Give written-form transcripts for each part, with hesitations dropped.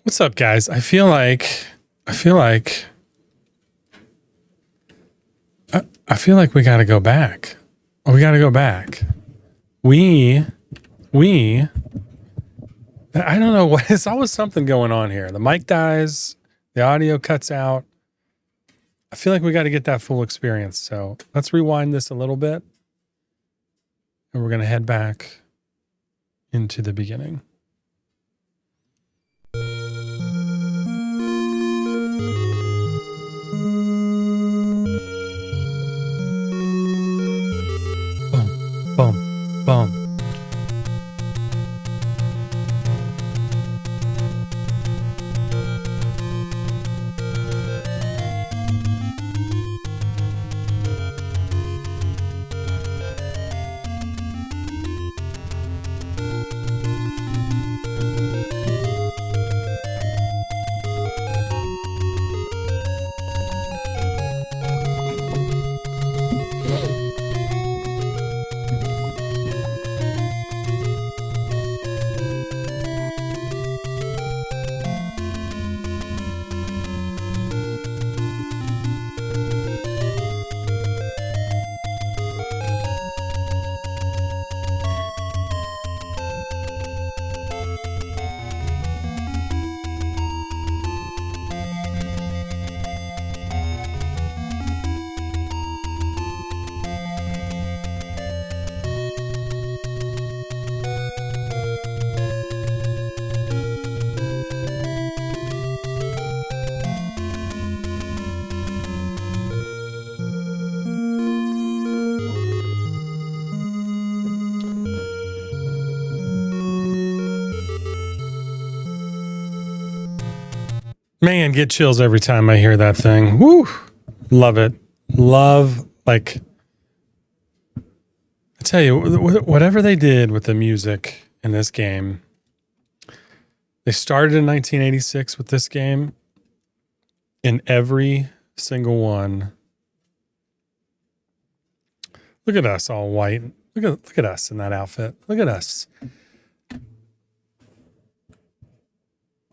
What's up, guys? I feel like we got to go back. We got to go back. I don't know what. There's always something going on here. The mic dies. The audio cuts out. I feel like we got to get that full experience. So let's rewind this a little bit, and we're gonna head back into the beginning. Boom, boom. Man, get chills every time I hear that thing. Woo! Love it. Love, like, I tell you, whatever they did with the music in this game, they started in 1986 with this game. In every single one. Look at us all white. Look at us in that outfit. Look at us.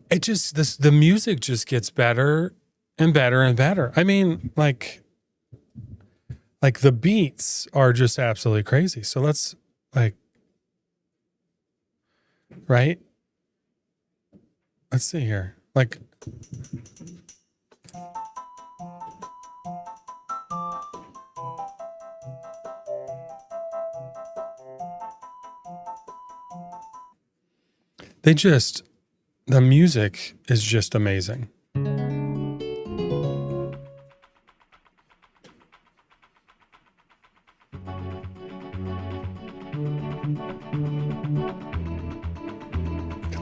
It just, the music just gets better and better and better. I mean, like the beats are just absolutely crazy. So let's right? Let's see here. The music is just amazing. Got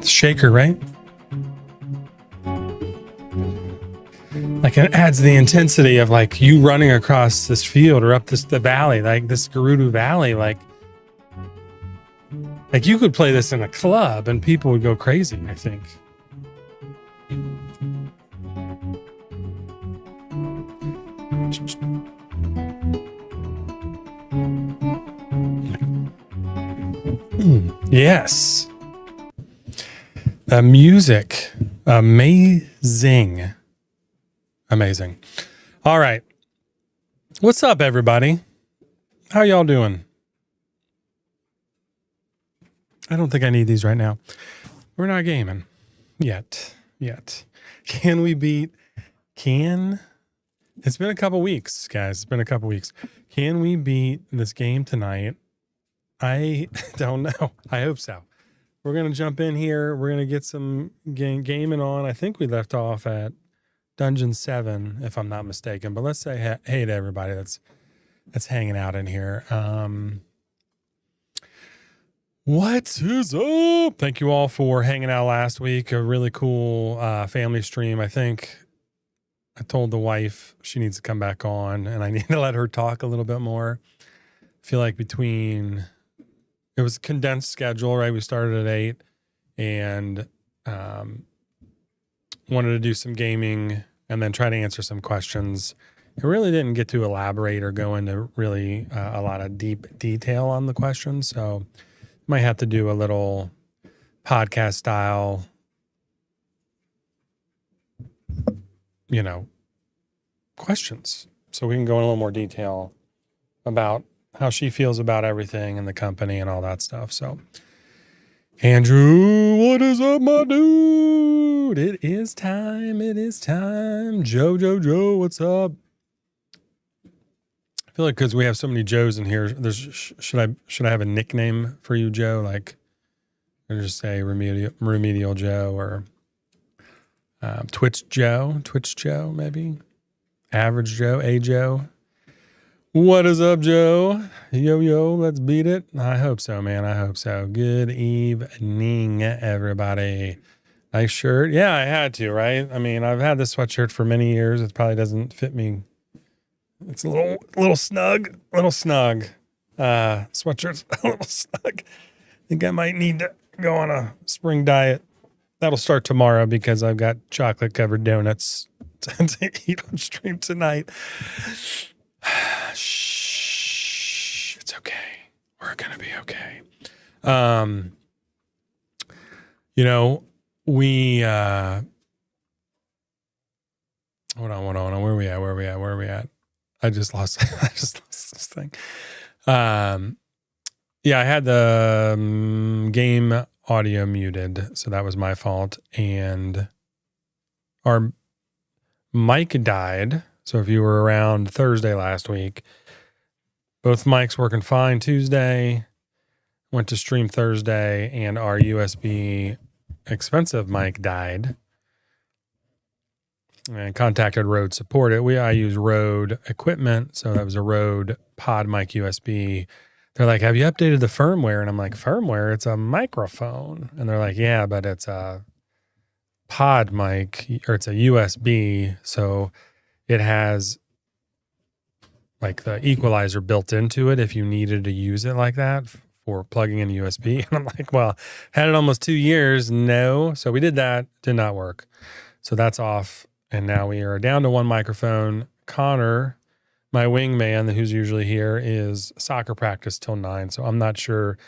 the shaker, right? Like it adds the intensity of like you running across this field or up the valley, like this Gerudo Valley, like you could play this in a club and people would go crazy, I think. Yes. The music. Amazing. Amazing. All right. What's up, everybody? How y'all doing? I don't think I need these right now. We're not gaming yet. Can we beat? It's been a couple weeks, guys. It's been a couple weeks. Can we beat this game tonight? I don't know. I hope so. We're going to jump in here. We're going to get some gaming on. I think we left off at Dungeon 7, if I'm not mistaken. But let's say hey to everybody that's hanging out in here. What is up? Thank you all for hanging out last week. A really cool family stream. I think I told the wife she needs to come back on and I need to let her talk a little bit more. I feel like it was a condensed schedule, right? We started at 8 and wanted to do some gaming and then try to answer some questions. It really didn't get to elaborate or go into really a lot of deep detail on the questions. So might have to do a little podcast style, questions. So we can go in a little more detail about how she feels about everything and the company and all that stuff. So, Andrew, what is up, my dude? It is time. Joe, what's up? I feel like because we have so many Joes in here, should I have a nickname for you, Joe? Like, or just say Remedial Joe or Twitch Joe, maybe Average Joe, A Joe. What is up, Joe? Yo, let's beat it. I hope so, man. I hope so. Good evening, everybody. Nice shirt. Yeah, I had to, right? I mean, I've had this sweatshirt for many years. It probably doesn't fit me. It's a little snug. Sweatshirt's a little snug. I think I might need to go on a spring diet. That'll start tomorrow because I've got chocolate covered donuts to eat on stream tonight. Shh, it's okay. We're gonna be okay. We hold on. Where are we at? I just lost this thing. Yeah, I had the game audio muted, so that was my fault. And our mic died. So if you were around Thursday last week, both mics working fine Tuesday, went to stream Thursday, and our USB expensive mic died. And contacted Rode support. I use Rode equipment, so that was a Rode Pod Mic USB. They're like, "Have you updated the firmware?" And I'm like, "Firmware? It's a microphone." And they're like, "Yeah, but it's a pod mic, or it's a USB, so it has like the equalizer built into it if you needed to use it like that for plugging in USB." And I'm like, "Well, had it almost 2 years. No." So we did that. Did not work. So that's off. And now we are down to one microphone. Connor, my wingman, who's usually here, is soccer practice till 9. So I'm not sure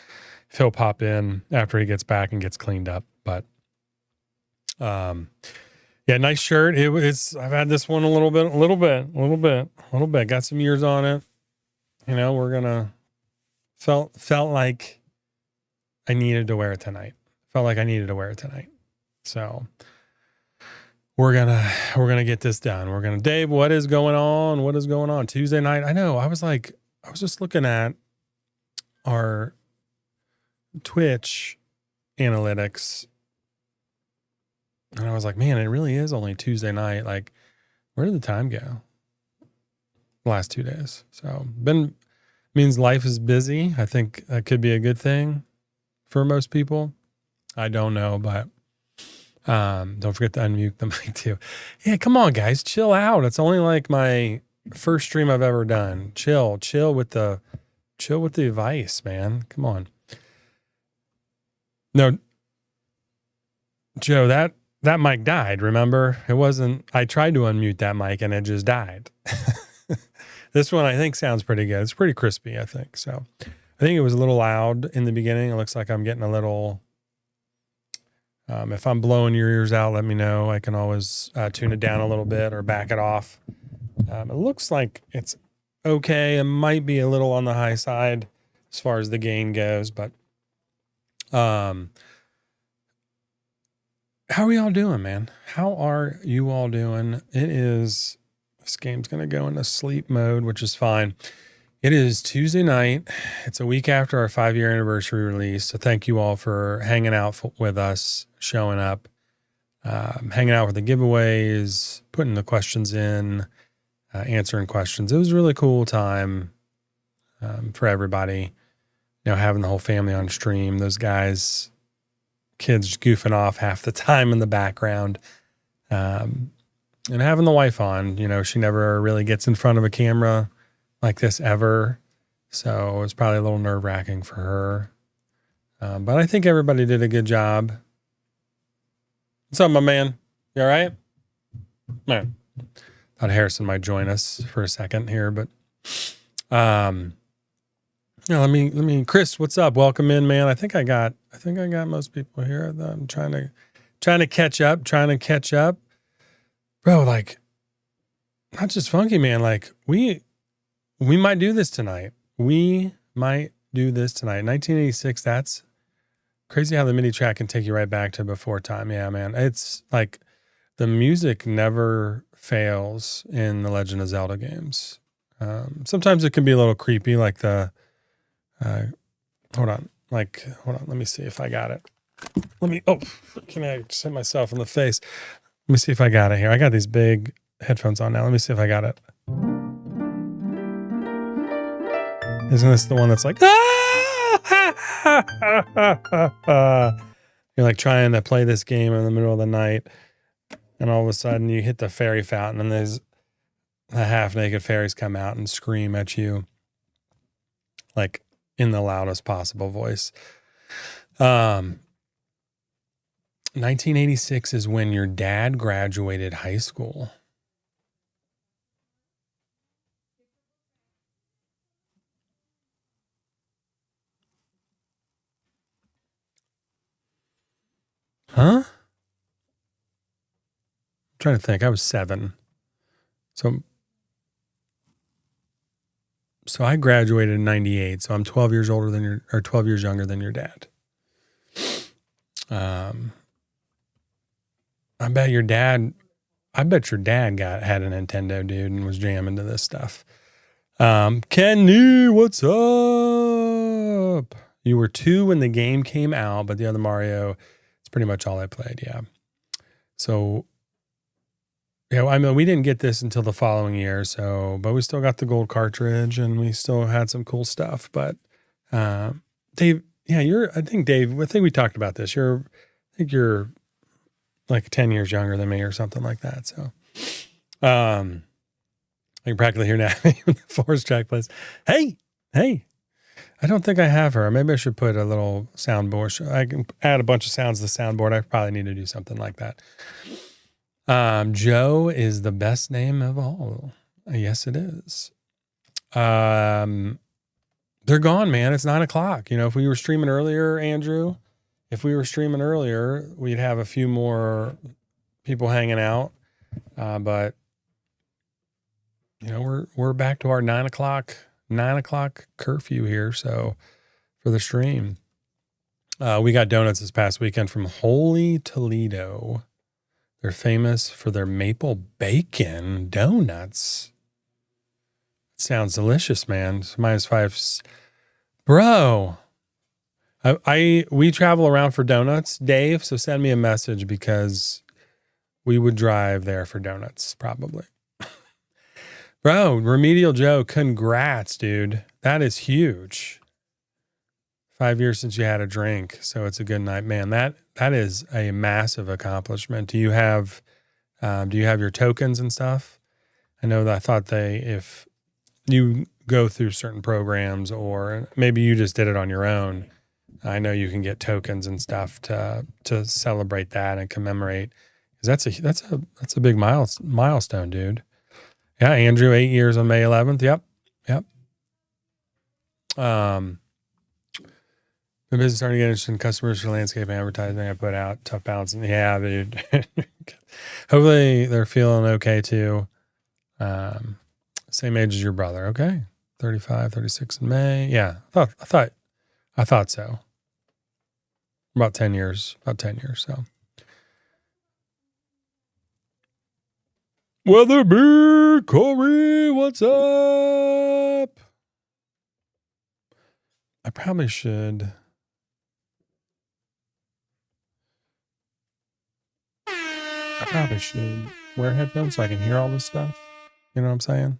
if he'll pop in after he gets back and gets cleaned up. But yeah, nice shirt. I've had this one a little bit. Got some years on it. Felt like I needed to wear it tonight. So we're gonna get this done. Dave, what is going on? Tuesday night. I know. I was just looking at our Twitch analytics, and I was like, man, it really is only Tuesday night. Like, where did the time go? The last 2 days. So means life is busy. I think that could be a good thing for most people. I don't know, but don't forget to unmute the mic too. Yeah, come on, guys, chill out. It's only like my first stream I've ever done. Chill with the advice, man. Come on. No, Joe, that mic died. Remember, it wasn't. I tried to unmute that mic and it just died. This one I think sounds pretty good. It's pretty crispy, I think. So I think it was a little loud in the beginning. It looks like I'm getting a little. If I'm blowing your ears out, let me know. I can always tune it down a little bit or back it off. It looks like it's okay. It might be a little on the high side as far as the gain goes, but how are y'all doing, man? How are you all doing? This game's going to go into sleep mode, which is fine. It is Tuesday night. It's a week after our 5-year anniversary release. So thank you all for hanging out with us, showing up, hanging out with the giveaways, putting the questions in, answering questions. It was a really cool time for everybody. having the whole family on stream, those guys, kids goofing off half the time in the background, and having the wife on, she never really gets in front of a camera like this ever. So it's probably a little nerve wracking for her. But I think everybody did a good job. What's up, my man? You all right? Man, thought Harrison might join us for a second here, but let me, Chris, what's up? Welcome in, man. I think I got most people here. I'm trying to catch up, bro. Like, not just funky, man. Like we might do this tonight. 1986. That's crazy how the MIDI track can take you right back to before time. Yeah, man. It's like the music never fails in the Legend of Zelda games. Sometimes it can be a little creepy, like the, hold on. Let me see if I got it. Can I just hit myself in the face? Let me see if I got it here. I got these big headphones on now. Let me see if I got it. Isn't this the one that's like, you're like trying to play this game in the middle of the night, and all of a sudden you hit the fairy fountain and there's the half naked fairies come out and scream at you like in the loudest possible voice. 1986 is when your dad graduated high school. Huh? I'm trying to think. I was 7. So I graduated in 98. So I'm 12 years older than 12 years younger than your dad. I bet your dad had a Nintendo, dude, and was jamming to this stuff. Kenny, what's up? You were 2 when the game came out, but the other Mario, it's pretty much all I played. Yeah. So, yeah, I mean, we didn't get this until the following year. But we still got the gold cartridge and we still had some cool stuff. But, Dave, yeah, I think we talked about this. I think you're like 10 years younger than me or something like that. So, I can practically hear now the forest track plays. Hey, I don't think I have her. Maybe I should put a little soundboard. I can add a bunch of sounds to the soundboard. I probably need to do something like that. Joe is the best name of all. Yes, it is. They're gone, man. It's 9:00. If we were streaming earlier, Andrew, we'd have a few more people hanging out. But we're back to our 9:00 curfew here. So for the stream, we got donuts this past weekend from Holy Toledo. They're famous for their maple bacon donuts. It sounds delicious, man. It's -5. Bro, we travel around for donuts, Dave, so send me a message because we would drive there for donuts, probably. Bro, Remedial Joe, congrats, dude. That is huge. 5 years since you had a drink, so it's a good night, man. That is a massive accomplishment. Do you have your tokens and stuff? I know that I thought if you go through certain programs, or maybe you just did it on your own, I know you can get tokens and stuff to celebrate that and commemorate. Because that's a big milestone, dude. Yeah, Andrew, 8 years on May 11th. Yep. The business starting to get interested in customers for landscape advertising. I put out tough balance. Yeah, dude. Hopefully they're feeling okay too. Same age as your brother. Okay. 35, 36 in May. Yeah. I thought so. About 10 years. So. Weatherby, Corey, what's up? I probably should wear headphones so I can hear all this stuff. You know what I'm saying?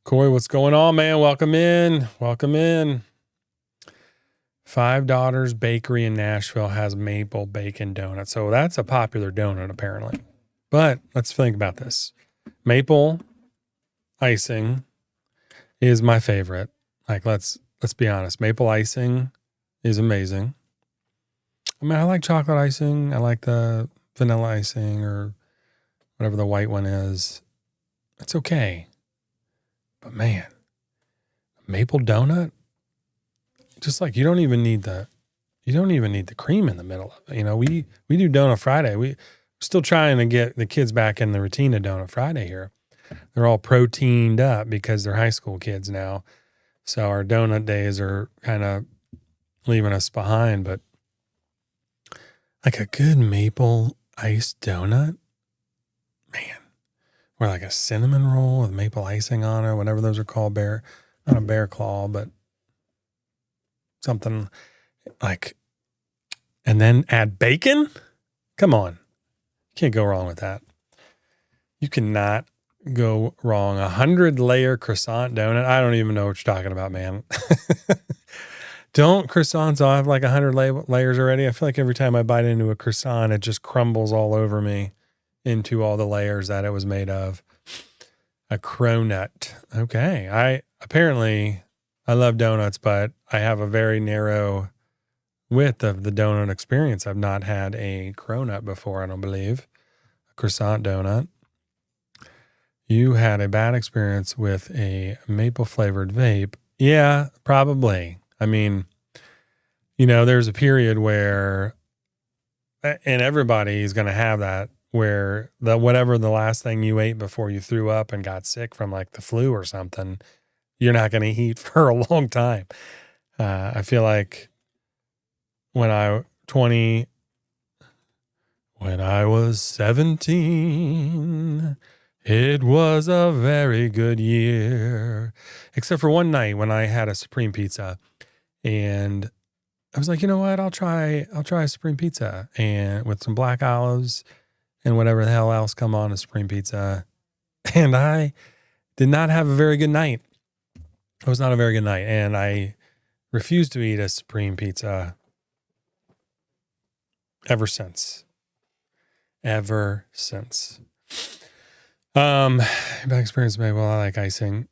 Corey, what's going on, man? Welcome in. Five Daughters Bakery in Nashville has maple bacon donut. So that's a popular donut, apparently. But let's think about this. Maple icing is my favorite. Like, let's be honest. Maple icing is amazing. I mean, I like chocolate icing. I like the vanilla icing or whatever the white one is. It's okay. But man, maple donut, just like you don't even need the cream in the middle of it. You know, we do Donut Friday. We're still trying to get the kids back in the routine of Donut Friday here. They're all proteined up because they're high school kids now. So our donut days are kind of leaving us behind, but like a good maple iced donut, man, or like a cinnamon roll with maple icing on it, whatever those are called, not a bear claw, but something like, and then add bacon. Come on. You can't go wrong with that. You cannot go wrong. 100-layer croissant donut. I don't even know what you're talking about, man. Don't croissants all have like 100 layers already? I feel like every time I bite into a croissant, it just crumbles all over me into all the layers that it was made of. A cronut. Okay. I love donuts, but I have a very narrow width of the donut experience. I've not had a cronut before, I don't believe. A croissant donut. You had a bad experience with a maple flavored vape. Yeah, probably. I mean, you know, there's a period where, and everybody's going to have that, where whatever the last thing you ate before you threw up and got sick from like the flu or something, you're not going to eat for a long time. I feel like when I was 17, it was a very good year, except for one night when I had a Supreme pizza and I was like, you know what? I'll try a Supreme pizza and with some black olives and whatever the hell else come on a Supreme pizza. And I did not have a very good night. It was not a very good night. And I refused to eat a Supreme pizza ever since. Bad experience maybe. Well, I like icing.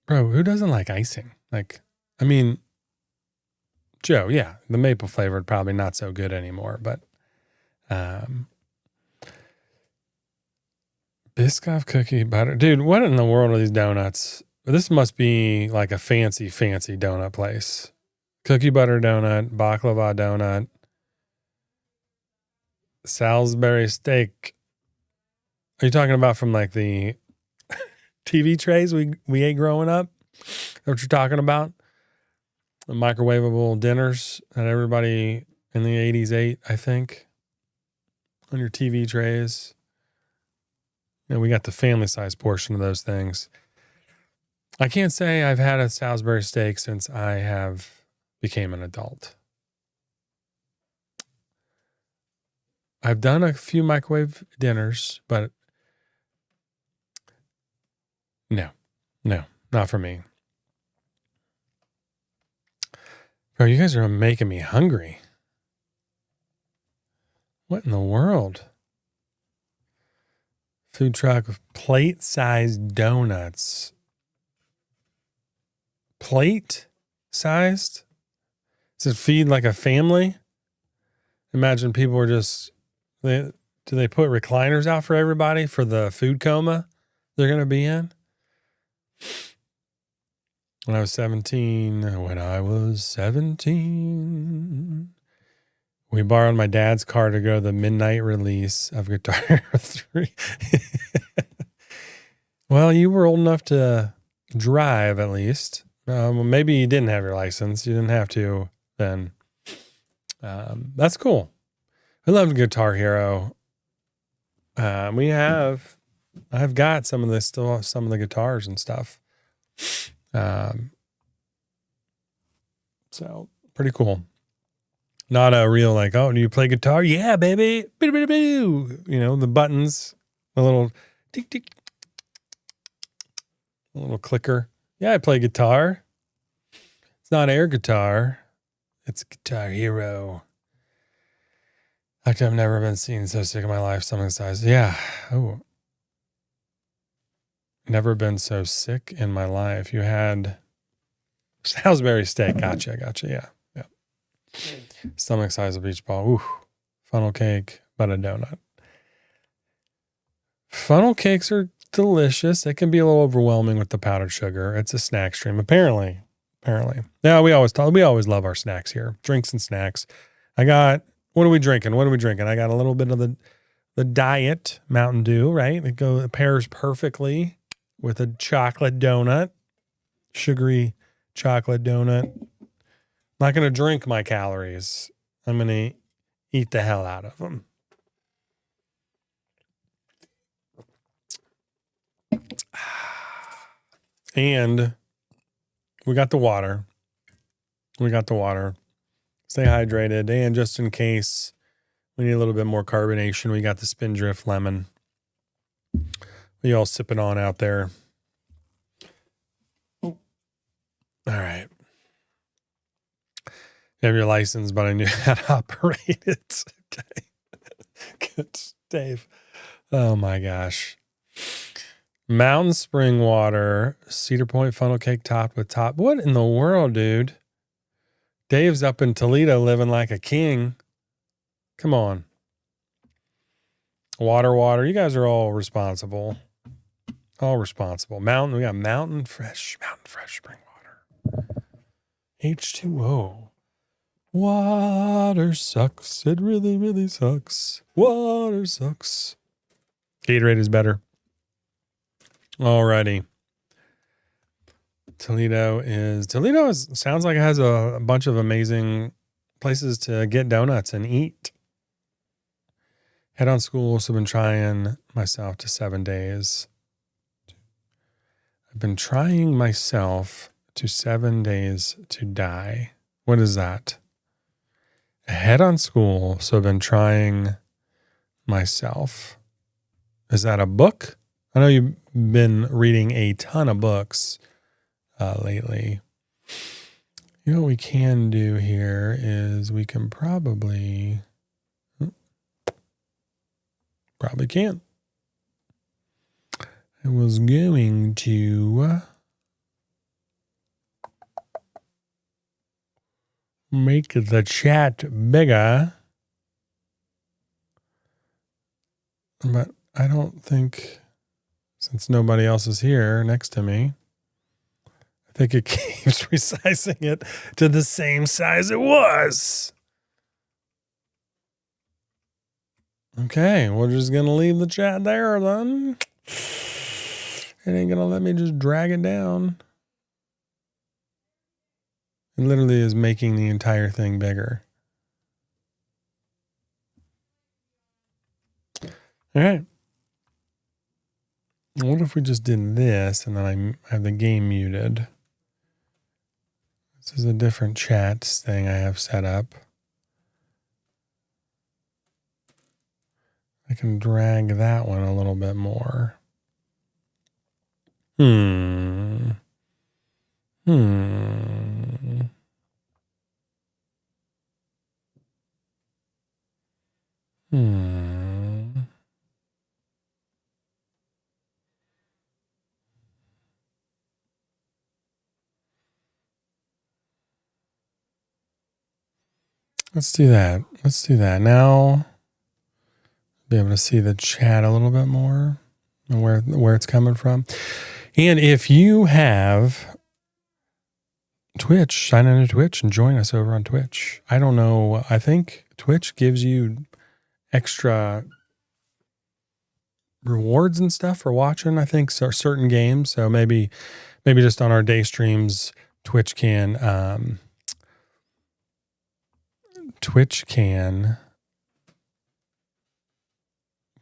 Bro, who doesn't like icing? Like, I mean, Joe, yeah, the maple flavored probably not so good anymore, but Biscoff cookie butter. Dude, what in the world are these donuts? This must be like a fancy donut place. Cookie butter donut, baklava donut, Salisbury steak. Are you talking about from like the TV trays we ate growing up? Is that what you're talking about? The microwavable dinners that everybody in the 80s ate, I think, on your TV trays. You know, we got the family size portion of those things. I can't say I've had a Salisbury steak since I have became an adult. I've done a few microwave dinners, but no, not for me. Bro, you guys are making me hungry. What in the world? Food truck with plate-sized donuts. Plate-sized? Does it feed like a family? Imagine people were just... do they put recliners out for everybody for the food coma they're going to be in? When I was 17, we borrowed my dad's car to go to the midnight release of Guitar Hero 3. Well, you were old enough to drive at least. Well, maybe you didn't have your license. You didn't have to then. That's cool. I loved Guitar Hero. I've got some of the guitars and stuff. So pretty cool. Not a real like, oh, do you play guitar? Yeah, baby. You know, the buttons, the little tick, tick, a little clicker. Yeah, I play guitar. It's not air guitar. It's Guitar Hero. Like I've never been seen so sick in my life. Stomach size. Yeah. Oh. Never been so sick in my life. You had Salisbury steak. Gotcha. Yeah. Stomach size of beach ball. Ooh. Funnel cake, but a donut. Funnel cakes are delicious. They can be a little overwhelming with the powdered sugar. It's a snack stream, apparently. Yeah, we always love our snacks here. Drinks and snacks. What are we drinking? I got a little bit of the diet Mountain Dew, right? It pairs perfectly with a chocolate donut, sugary chocolate donut. Not going to drink my calories. I'm going to eat the hell out of them. And we got the water. Stay hydrated. And just in case we need a little bit more carbonation, we got the Spindrift lemon. We all sip it on out there. All right. You have your license, but I knew how to operate it. Okay. Good, Dave. Oh my gosh. Mountain spring water, Cedar Point funnel cake topped with top. What in the world, dude? Dave's up in Toledo living like a king. Come on. Water. You guys are all responsible. We got mountain fresh spring water. H2O. Water sucks. It really, really sucks. Water sucks. Gatorade is better. Alrighty. Toledo sounds like it has a bunch of amazing places to get donuts and eat. Head on school. So I've been trying myself to 7 days. I've been trying myself to 7 days to die. What is that? Head on school. So I've been trying myself. Is that a book? I know you've been reading a ton of books lately. You know what we can do here is we can probably can. I was going to make the chat bigger, but I don't think, since nobody else is here next to me, I think it keeps resizing it to the same size it was. Okay, we're just going to leave the chat there then. It ain't going to let me just drag it down. It literally is making the entire thing bigger. All right. What if we just did this and then I have the game muted? This is a different chat thing I have set up. I can drag that one a little bit more. Let's do that. Now, be able to see the chat a little bit more and where it's coming from. And if you have Twitch, sign into Twitch and join us over on Twitch. I don't know. I think Twitch gives you extra rewards and stuff for watching, I think, certain games. So maybe just on our day streams, Twitch can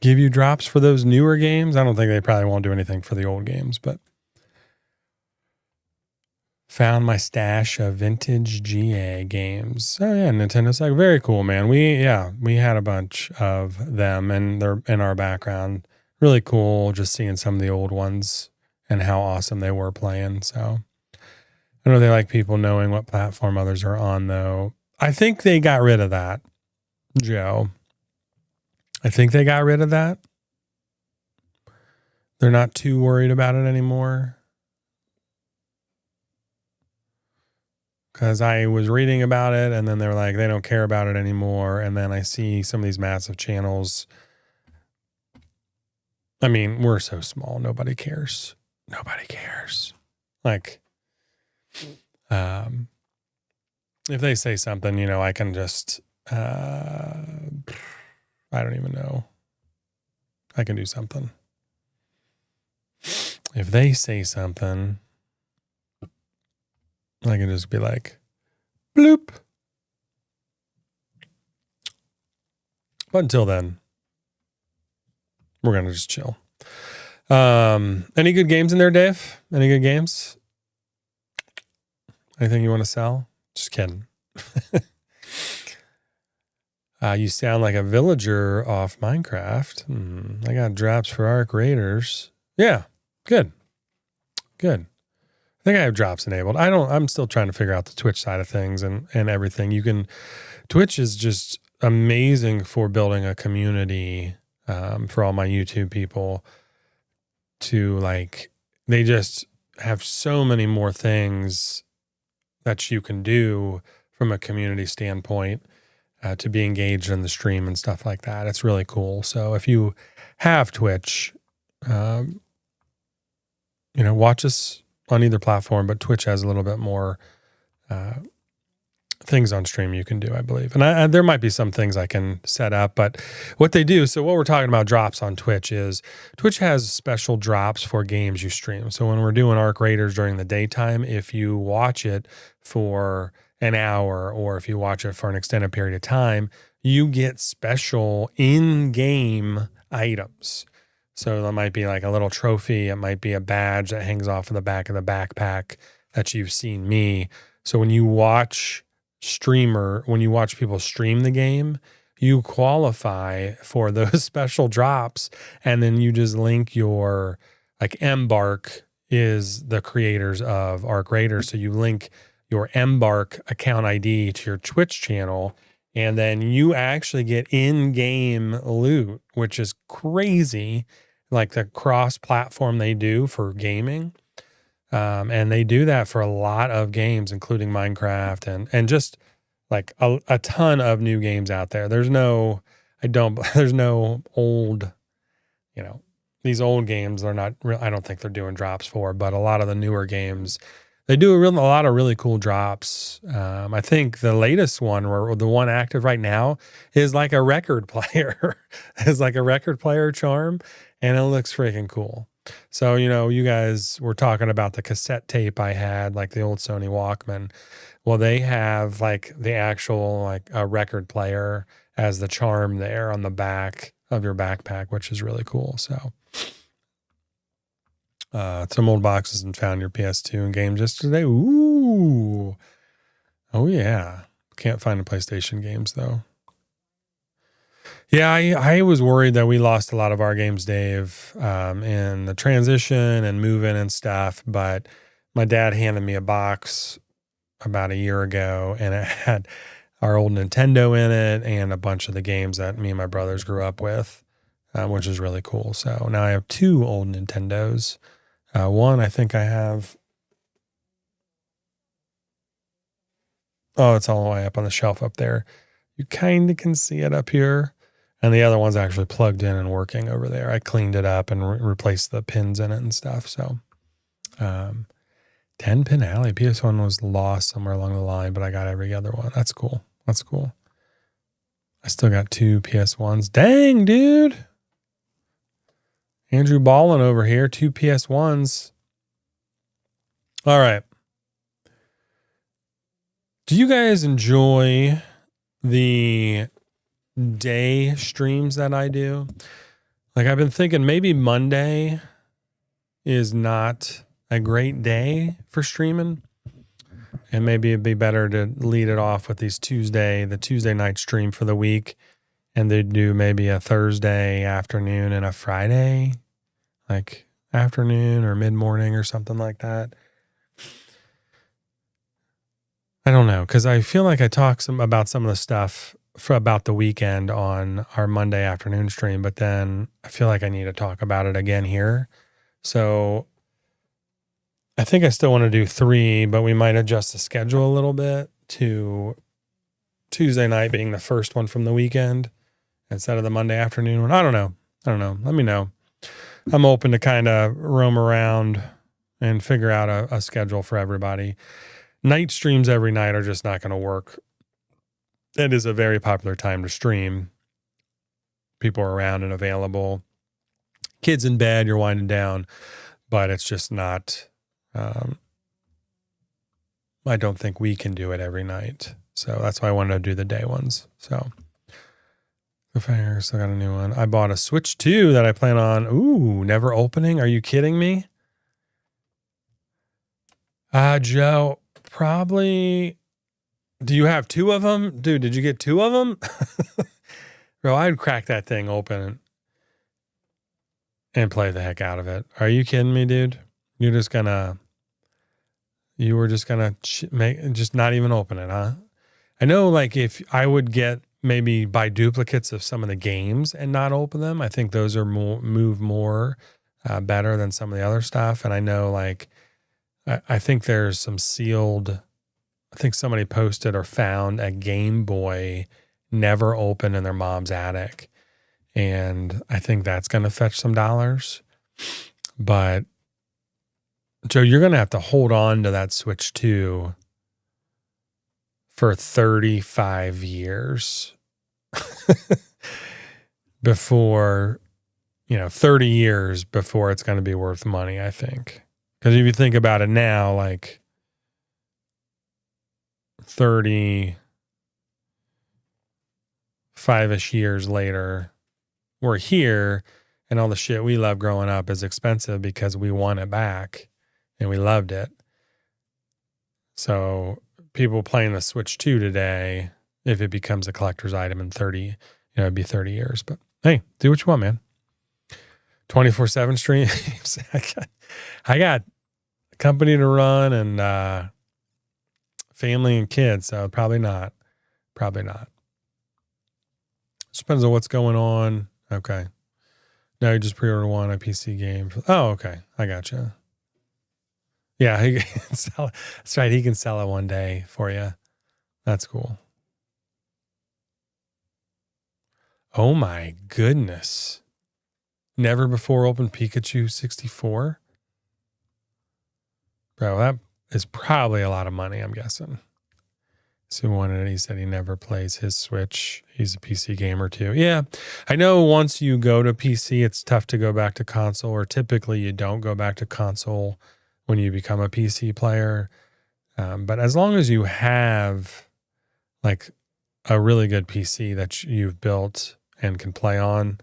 give you drops for those newer games. I don't think they probably won't do anything for the old games, but found my stash of vintage GA games. Oh yeah, Nintendo's like very cool, man. We had a bunch of them and they're in our background. Really cool just seeing some of the old ones and how awesome they were playing. So I know they like people knowing what platform others are on though. I think they got rid of that, Joe. I think they got rid of that. They're not too worried about it anymore. Because I was reading about it and then they were like, they don't care about it anymore. And then I see some of these massive channels. I mean, we're so small. Nobody cares. Nobody cares. Like, if they say something, you know, I can just, I don't even know. I can do something. If they say something, I can just be like, bloop. But until then, we're going to just chill. Any good games in there, Dave? Any good games? Anything you want to sell? Just kidding. You sound like a villager off Minecraft. I got drops for Arc Raiders. Yeah, good. Good. I think I have drops enabled. I'm still trying to figure out the Twitch side of things and everything. Twitch is just amazing for building a community, for all my YouTube people to like, they just have so many more things that you can do from a community standpoint, to be engaged in the stream and stuff like that. It's really cool. So if you have Twitch, watch us on either platform, but Twitch has a little bit more things on stream you can do, I believe. And there might be some things I can set up, but what they do, so what we're talking about drops on Twitch is Twitch has special drops for games you stream. So when we're doing Arc Raiders during the daytime, if you watch it for an hour or if you watch it for an extended period of time, you get special in-game items. So that might be like a little trophy. It might be a badge that hangs off of the back of the backpack that you've seen me. So when you watch people stream the game, you qualify for those special drops. And then you just link your, like Embark is the creators of Arc Raiders. So you link your Embark account ID to your Twitch channel, and then you actually get in-game loot, which is crazy. Like the cross-platform they do for gaming. And they do that for a lot of games, including Minecraft and just like a ton of new games out there. There's no old, these old games they're not real. I don't think they're doing drops for, but a lot of the newer games, they do a lot of really cool drops. I think the latest one, or the one active right now, is like a record player. It's like a record player charm, and it looks freaking cool. So, you guys were talking about the cassette tape I had, like the old Sony Walkman. Well, they have like the actual, like a record player as the charm there on the back of your backpack, which is really cool. So, some old boxes and found your PS2 and games yesterday. Ooh. Oh yeah. Can't find the PlayStation games though. Yeah, I was worried that we lost a lot of our games, Dave, in the transition and moving and stuff. But my dad handed me a box about a year ago, and it had our old Nintendo in it and a bunch of the games that me and my brothers grew up with, which is really cool. So now I have 2 old Nintendos. One, I think I have. Oh, it's all the way up on the shelf up there. You kind of can see it up here. And the other one's actually plugged in and working over there. I cleaned it up and replaced the pins in it and stuff. So, 10-pin alley. PS1 was lost somewhere along the line, but I got every other one. That's cool. That's cool. I still got 2 PS1s. Dang, dude. Andrew Ballin over here. 2 PS1s. All right. Do you guys enjoy the day streams that I do? Like, I've been thinking maybe Monday is not a great day for streaming, and maybe it'd be better to lead it off with the Tuesday night stream for the week, and they'd do maybe a Thursday afternoon and a Friday, like afternoon or mid-morning or something like that. I don't know, because I feel like I talked about some of the stuff about the weekend on our Monday afternoon stream, but then I feel like I need to talk about it again here. So I think I still want to do 3, but we might adjust the schedule a little bit to Tuesday night being the first one from the weekend instead of the Monday afternoon one. I don't know. Let me know. I'm open to kind of roam around and figure out a schedule for everybody. Night streams every night are just not going to work. It is a very popular time to stream. People are around and available. Kids in bed, you're winding down, but it's just not. I don't think we can do it every night. So that's why I wanted to do the day ones. So the fire still got a new one. I bought a Switch 2 that I plan on. Ooh, never opening. Are you kidding me? Joe, probably. Do you have 2 of them? Dude, did you get 2 of them? Bro, I'd crack that thing open and play the heck out of it. Are you kidding me, dude? You were just gonna just not even open it, huh? I know, like, if I would maybe buy duplicates of some of the games and not open them, I think those are more better than some of the other stuff. And I know, like, I think there's some sealed. I think somebody posted or found a Game Boy never opened in their mom's attic. And I think that's going to fetch some dollars. But, Joe, you're going to have to hold on to that Switch 2 for 35 years before, 30 years before it's going to be worth money, I think. Because if you think about it now, like 35-ish years later, we're here and all the shit we love growing up is expensive because we want it back and we loved it. So people playing the Switch 2 today, if it becomes a collector's item in 30, it'd be 30 years. But hey, do what you want, man. 24/7 streams. I got a company to run and family and kids, so probably not. Depends on what's going on. Okay. No, you just pre-order one, a PC game. Oh, okay. I gotcha. Yeah, he can sell it. That's right. He can sell it one day for you. That's cool. Oh my goodness. Never before opened Pikachu 64? Bro, that is probably a lot of money, I'm guessing. So he said he never plays his Switch. He's a PC gamer too. Yeah, I know once you go to PC, it's tough to go back to console, or typically you don't go back to console when you become a PC player. But as long as you have like a really good PC that you've built and can play on,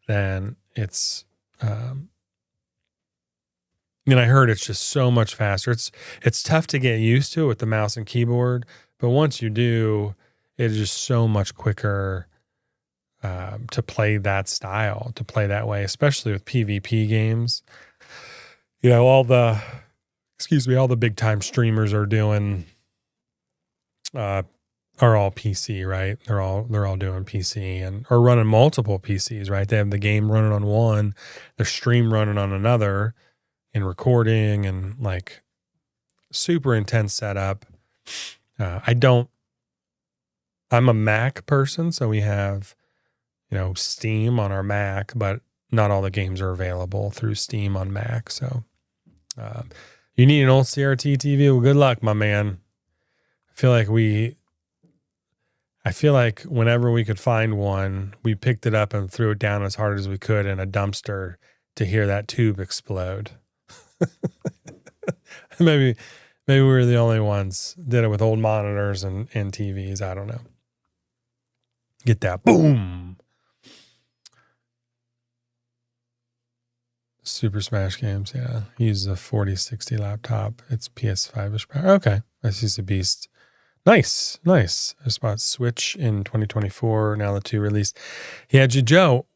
then it's, I heard it's just so much faster. It's tough to get used to it with the mouse and keyboard, but once you do, it is just so much quicker to play that style, to play that way, especially with PvP games. All the big time streamers are doing, are all PC, right? They're all doing PC or running multiple PCs, right? They have the game running on one, their stream running on another, and recording and like super intense setup. I'm a Mac person, so we have, Steam on our Mac, but not all the games are available through Steam on Mac. So you need an old CRT TV. Well, good luck, my man. I feel like whenever we could find one, we picked it up and threw it down as hard as we could in a dumpster to hear that tube explode. Maybe we were the only ones did it with old monitors and TVs. I don't know. Get that boom. Super Smash games, yeah. He uses a 4060 laptop. It's PS5-ish power. Okay. He's a beast. Nice. I bought Switch in 2024. Now the 2 released. Yeah, Joe,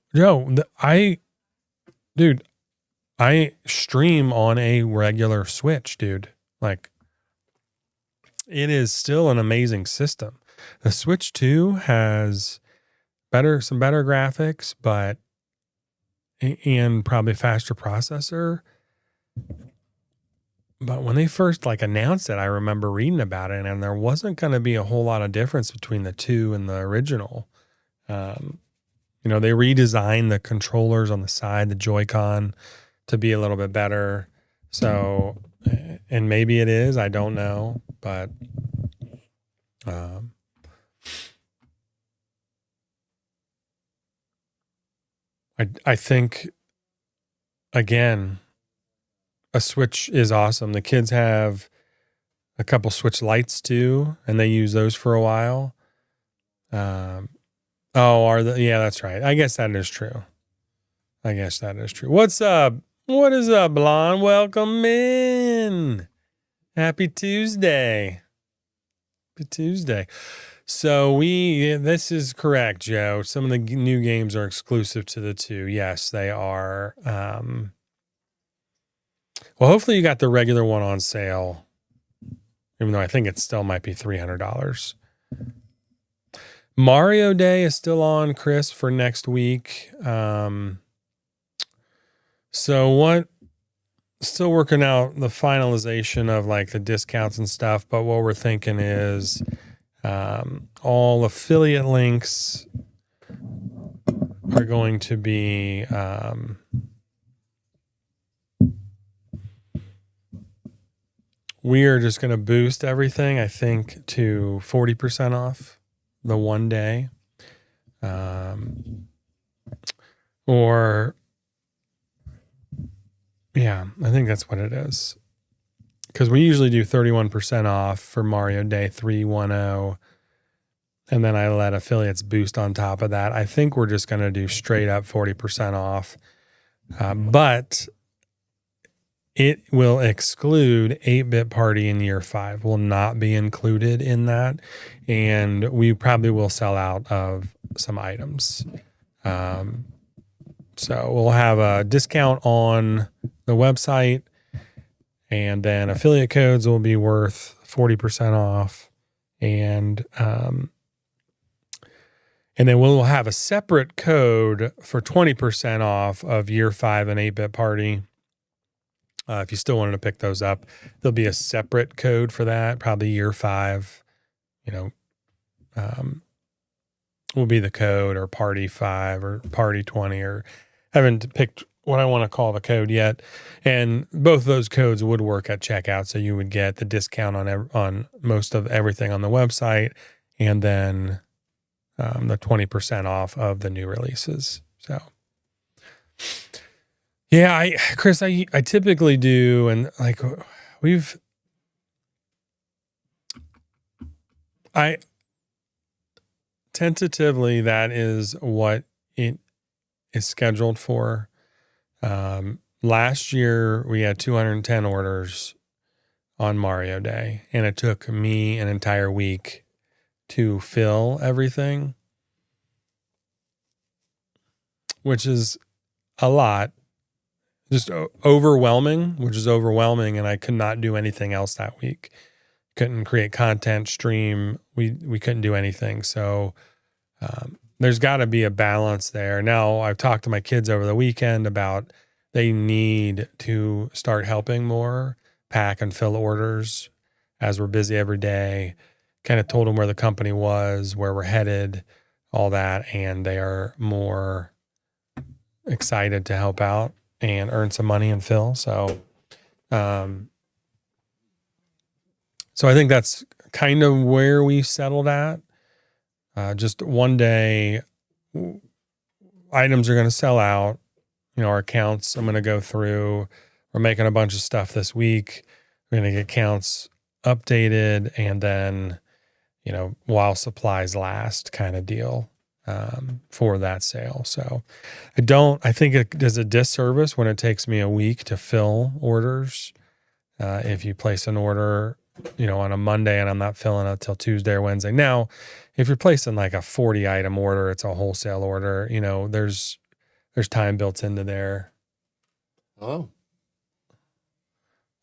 I stream on a regular Switch, dude. Like, it is still an amazing system. The Switch 2 has some better graphics, but and probably faster processor. But when they first announced it, I remember reading about it, and there wasn't going to be a whole lot of difference between the two and the original. They redesigned the controllers on the side, the Joy-Con, to be a little bit better. So, and maybe it is, I don't know, but I think, again, a Switch is awesome. The kids have a couple Switch Lights too, and they use those for a while. Yeah, that's right. I guess that is true. What's up? What is up, Blonde? Welcome in. Happy Tuesday. So this is correct, Joe. Some of the new games are exclusive to the 2. Yes, they are. Well, hopefully you got the regular one on sale, even though I think it still might be $300. Mario Day is still on, Chris, for next week. Still working out the finalization of the discounts and stuff, but what we're thinking is all affiliate links are going to be we are just going to boost everything, I think, to 40% off the one day. Yeah, I think that's what it is. Because we usually do 31% off for Mario Day 310. And then I let affiliates boost on top of that. I think we're just going to do straight up 40% off. But it will exclude 8-Bit Party in year 5. Will not be included in that. And we probably will sell out of some items. So we'll have a discount on the website, and then affiliate codes will be worth 40% off. And then we'll have a separate code for 20% off of year 5 and 8-Bit Party. If you still wanted to pick those up, there'll be a separate code for that. Probably year 5, will be the code, or party 5 or party 20, or haven't picked what I want to call the code yet. And both of those codes would work at checkout. So you would get the discount on most of everything on the website, and then the 20% off of the new releases. So yeah, Chris, I typically do. And tentatively, that is what it is scheduled for. Last year we had 210 orders on Mario Day, and it took me an entire week to fill everything, which is a lot, just overwhelming, and I could not do anything else that week. Couldn't create content, stream. We couldn't do anything. So, there's got to be a balance there. Now, I've talked to my kids over the weekend about they need to start helping more, pack and fill orders, as we're busy every day. Kind of told them where the company was, where we're headed, all that, and they are more excited to help out and earn some money and fill. So, I think that's kind of where we settled at. Just one day, items are going to sell out. Our accounts, I'm going to go through. We're making a bunch of stuff this week. We're going to get accounts updated, and then, while supplies last kind of deal for that sale. So I think it does a disservice when it takes me a week to fill orders. If you place an order, on a Monday, and I'm not filling it till Tuesday or Wednesday. Now, if you're placing a 40 item order, it's a wholesale order, there's time built into there. Hello.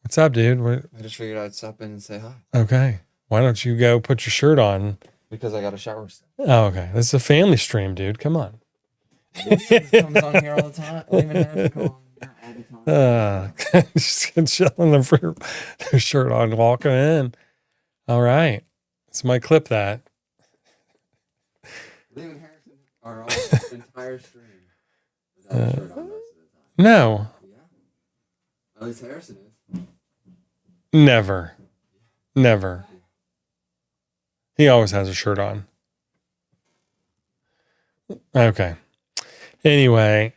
What's up, dude? I just figured I'd stop in and say hi. Okay. Why don't you go put your shirt on? Because I got a shower. Oh, okay. This is a family stream, dude. Come on. This comes on here all the time. I don't even have to come on here all the time. Just chilling their shirt on, walking in. All right. Somebody clip that. Liam and Harrison are all the entire stream without a shirt on most of the time. No. Yeah. At least Harrison is. Never. Never. He always has a shirt on. Okay. Anyway,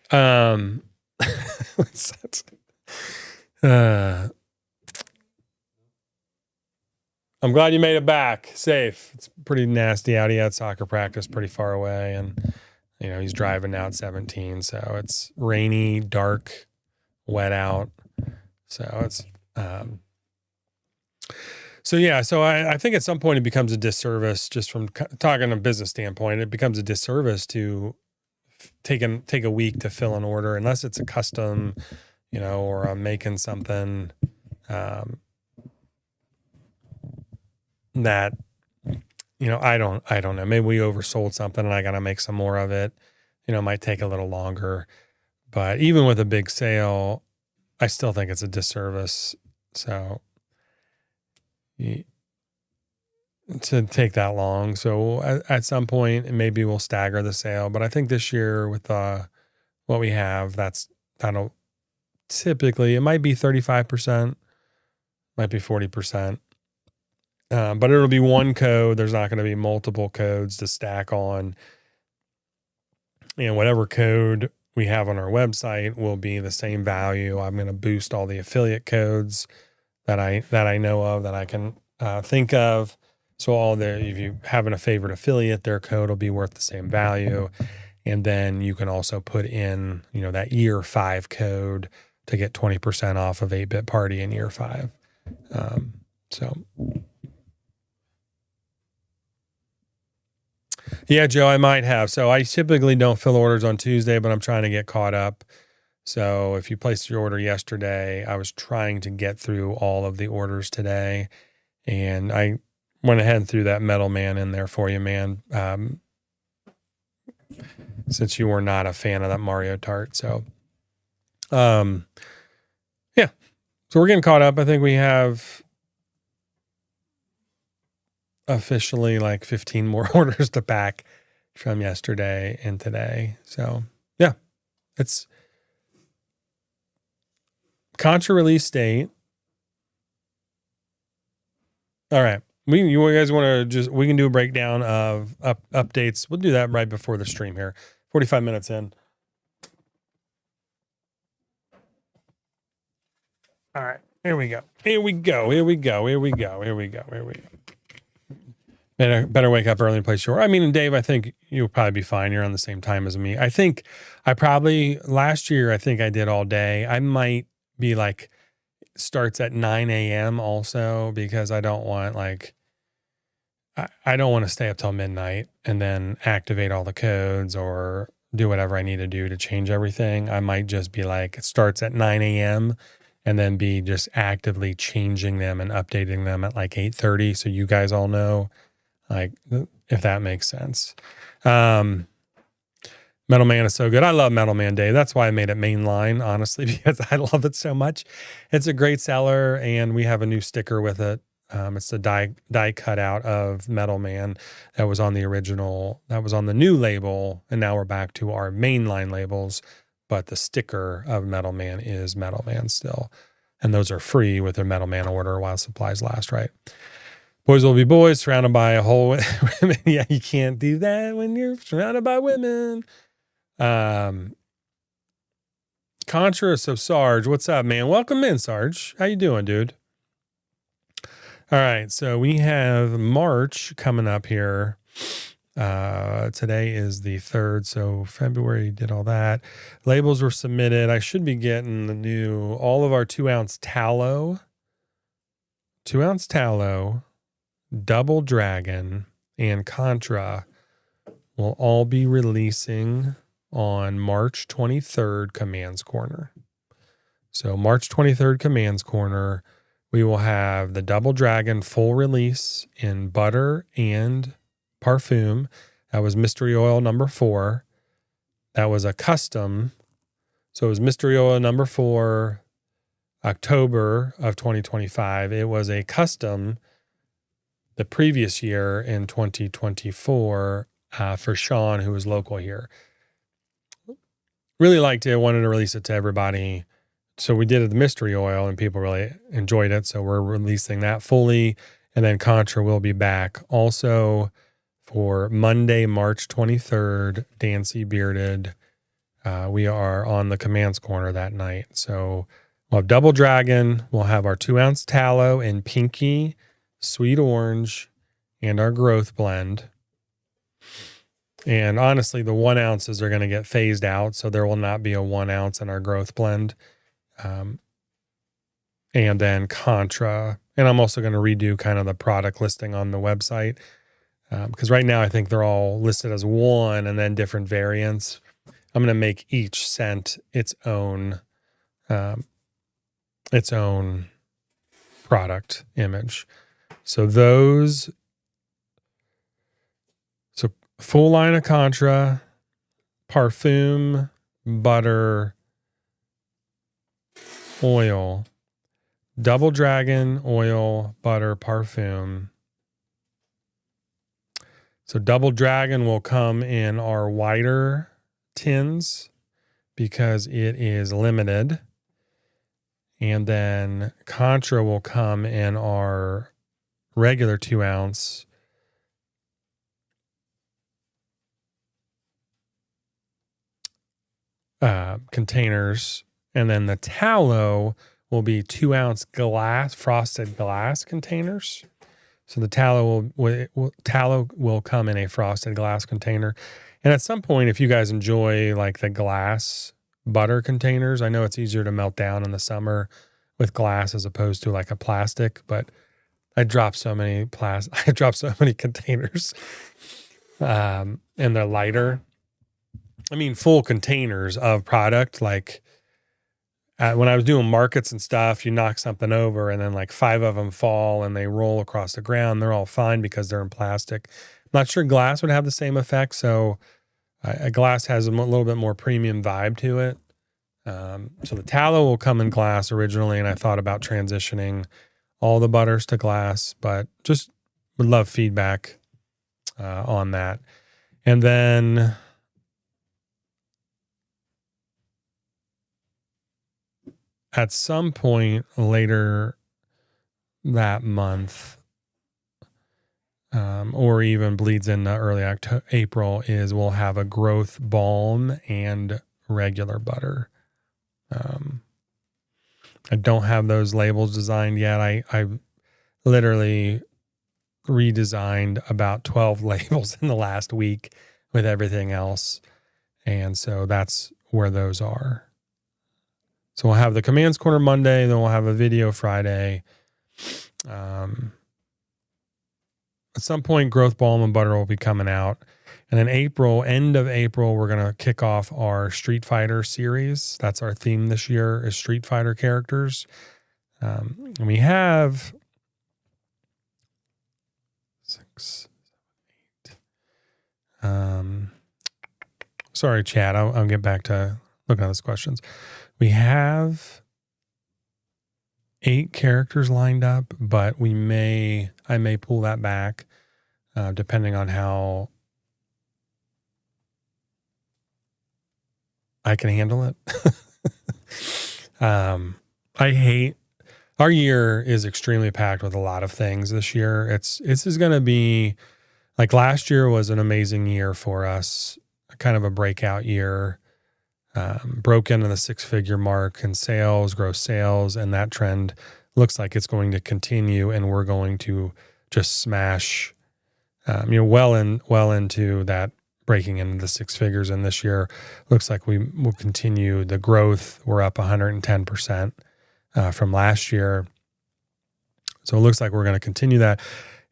what's that? I'm glad you made it back safe. It's pretty nasty out. He had soccer practice pretty far away, and he's driving now at 17, so it's rainy, dark, wet out. So it's so I think at some point it becomes a disservice, just from talking a business standpoint, it becomes a disservice to take a week to fill an order, unless it's a custom, or I'm making something that, I don't know. Maybe we oversold something and I got to make some more of it. It might take a little longer, but even with a big sale, I still think it's a disservice. So to take that long. So at some point, maybe we'll stagger the sale, but I think this year with what we have, that'll typically, it might be 35%, might be 40%. But it'll be one code. There's not going to be multiple codes to stack on. Whatever code we have on our website will be the same value. I'm going to boost all the affiliate codes that I know of, that I can think of. So if you have a favorite affiliate, their code will be worth the same value. And then you can also put in, that year 5 code to get 20% off of 8-Bit Party in year 5. Yeah, Joe, I might have. So I typically don't fill orders on Tuesday, but I'm trying to get caught up. So if you placed your order yesterday, I was trying to get through all of the orders today. And I went ahead and threw that Metal Man in there for you, man. Since you were not a fan of that Mario Tart. So, yeah. So we're getting caught up. I think we have officially like 15 more orders to pack from yesterday and today. So yeah, it's Contra release date. All right. You guys want to we can do a breakdown of updates. We'll do that right before the stream here. 45 minutes in. All right. Here we go. Better wake up early and play short. I mean, Dave, I think you'll probably be fine. You're on the same time as me. I think last year, I think I did all day. I might be like, starts at 9 a.m. also, because I don't want I don't want to stay up till midnight and then activate all the codes or do whatever I need to do to change everything. I might just be like, it starts at 9 a.m. and then be just actively changing them and updating them at like 8:30. So you guys all know, if that makes sense. Metal Man is so good. I love Metal Man Day. That's why I made it mainline, honestly, because I love it so much. It's a great seller, and we have a new sticker with it. It's the die cutout of Metal Man that was on the original, that was on the new label, and now we're back to our mainline labels, but the sticker of Metal Man is Metal Man still. And those are free with their Metal Man order while supplies last, right? Boys will be boys, surrounded by a whole women. Yeah, you can't do that when you're surrounded by women. Contra, so Sarge, what's up, man? Welcome in, Sarge. How you doing, dude? All right, so we have March coming up here. Today is the 3rd, so February did all that. Labels were submitted. I should be getting all of our 2-ounce tallow, Double Dragon, and Contra will all be releasing on March 23rd, Commands Corner. So March 23rd, Commands Corner, we will have the Double Dragon full release in butter and parfum. That was Mystery Oil number 4. That was a custom. So it was Mystery Oil number 4, October of 2025. It was a custom the previous year in 2024 for Shaun, who was local here. Really liked it. Wanted to release it to everybody. So we did the Mystery Oil and people really enjoyed it. So we're releasing that fully. And then Contra will be back also for Monday, March 23rd, Dancy Bearded. We are on the Commands Corner that night. So we'll have Double Dragon. We'll have our 2-ounce tallow in Pinky, Sweet Orange, and our Growth Blend. And honestly, the 1 ounces are going to get phased out. So there will not be a 1 ounce in our Growth Blend. And then Contra. And I'm also going to redo kind of the product listing on the website. Because right now I think they're all listed as one and then different variants. I'm going to make each scent its own product image. So full line of Contra, parfum, butter, oil, Double Dragon, oil, butter, parfum. So Double Dragon will come in our wider tins because it is limited. And then Contra will come in our regular 2-ounce. Containers. And then the tallow will be 2-ounce frosted glass containers. So the tallow will come in a frosted glass container. And at some point, if you guys enjoy like the glass butter containers, I know it's easier to melt down in the summer with glass as opposed to like a plastic, but I dropped so many containers, and they're lighter. I mean, full containers of product. Like when I was doing markets and stuff, you knock something over and then like 5 of them fall and they roll across the ground. They're all fine because they're in plastic. I'm not sure glass would have the same effect. So glass has a little bit more premium vibe to it. So the tallow will come in glass originally, and I thought about transitioning all the butters to glass, but just would love feedback on that. And then at some point later that month, or even bleeds into early April, is we'll have a growth balm and regular butter. I don't have those labels designed yet. I literally redesigned about 12 labels in the last week with everything else. And so that's where those are. So we'll have the Commands Corner Monday, then we'll have a video Friday. At some point, Growth Balm and Butter will be coming out. And in April, end of April, we're going to kick off our Street Fighter series. That's our theme this year, is Street Fighter characters. And we have 6, 7, 8. Sorry, chat. I'll get back to looking at those questions. We have 8 characters lined up, but I may pull that back depending on how I can handle it. Our year is extremely packed with a lot of things this year. This is going to be like last year was an amazing year for us, kind of a breakout year. Broke into the 6-figure mark in sales, gross sales, and that trend looks like it's going to continue, and we're going to just smash, well into that, breaking into the 6 figures. And this year looks like we will continue the growth. We're up 110% from last year. So it looks like we're going to continue that.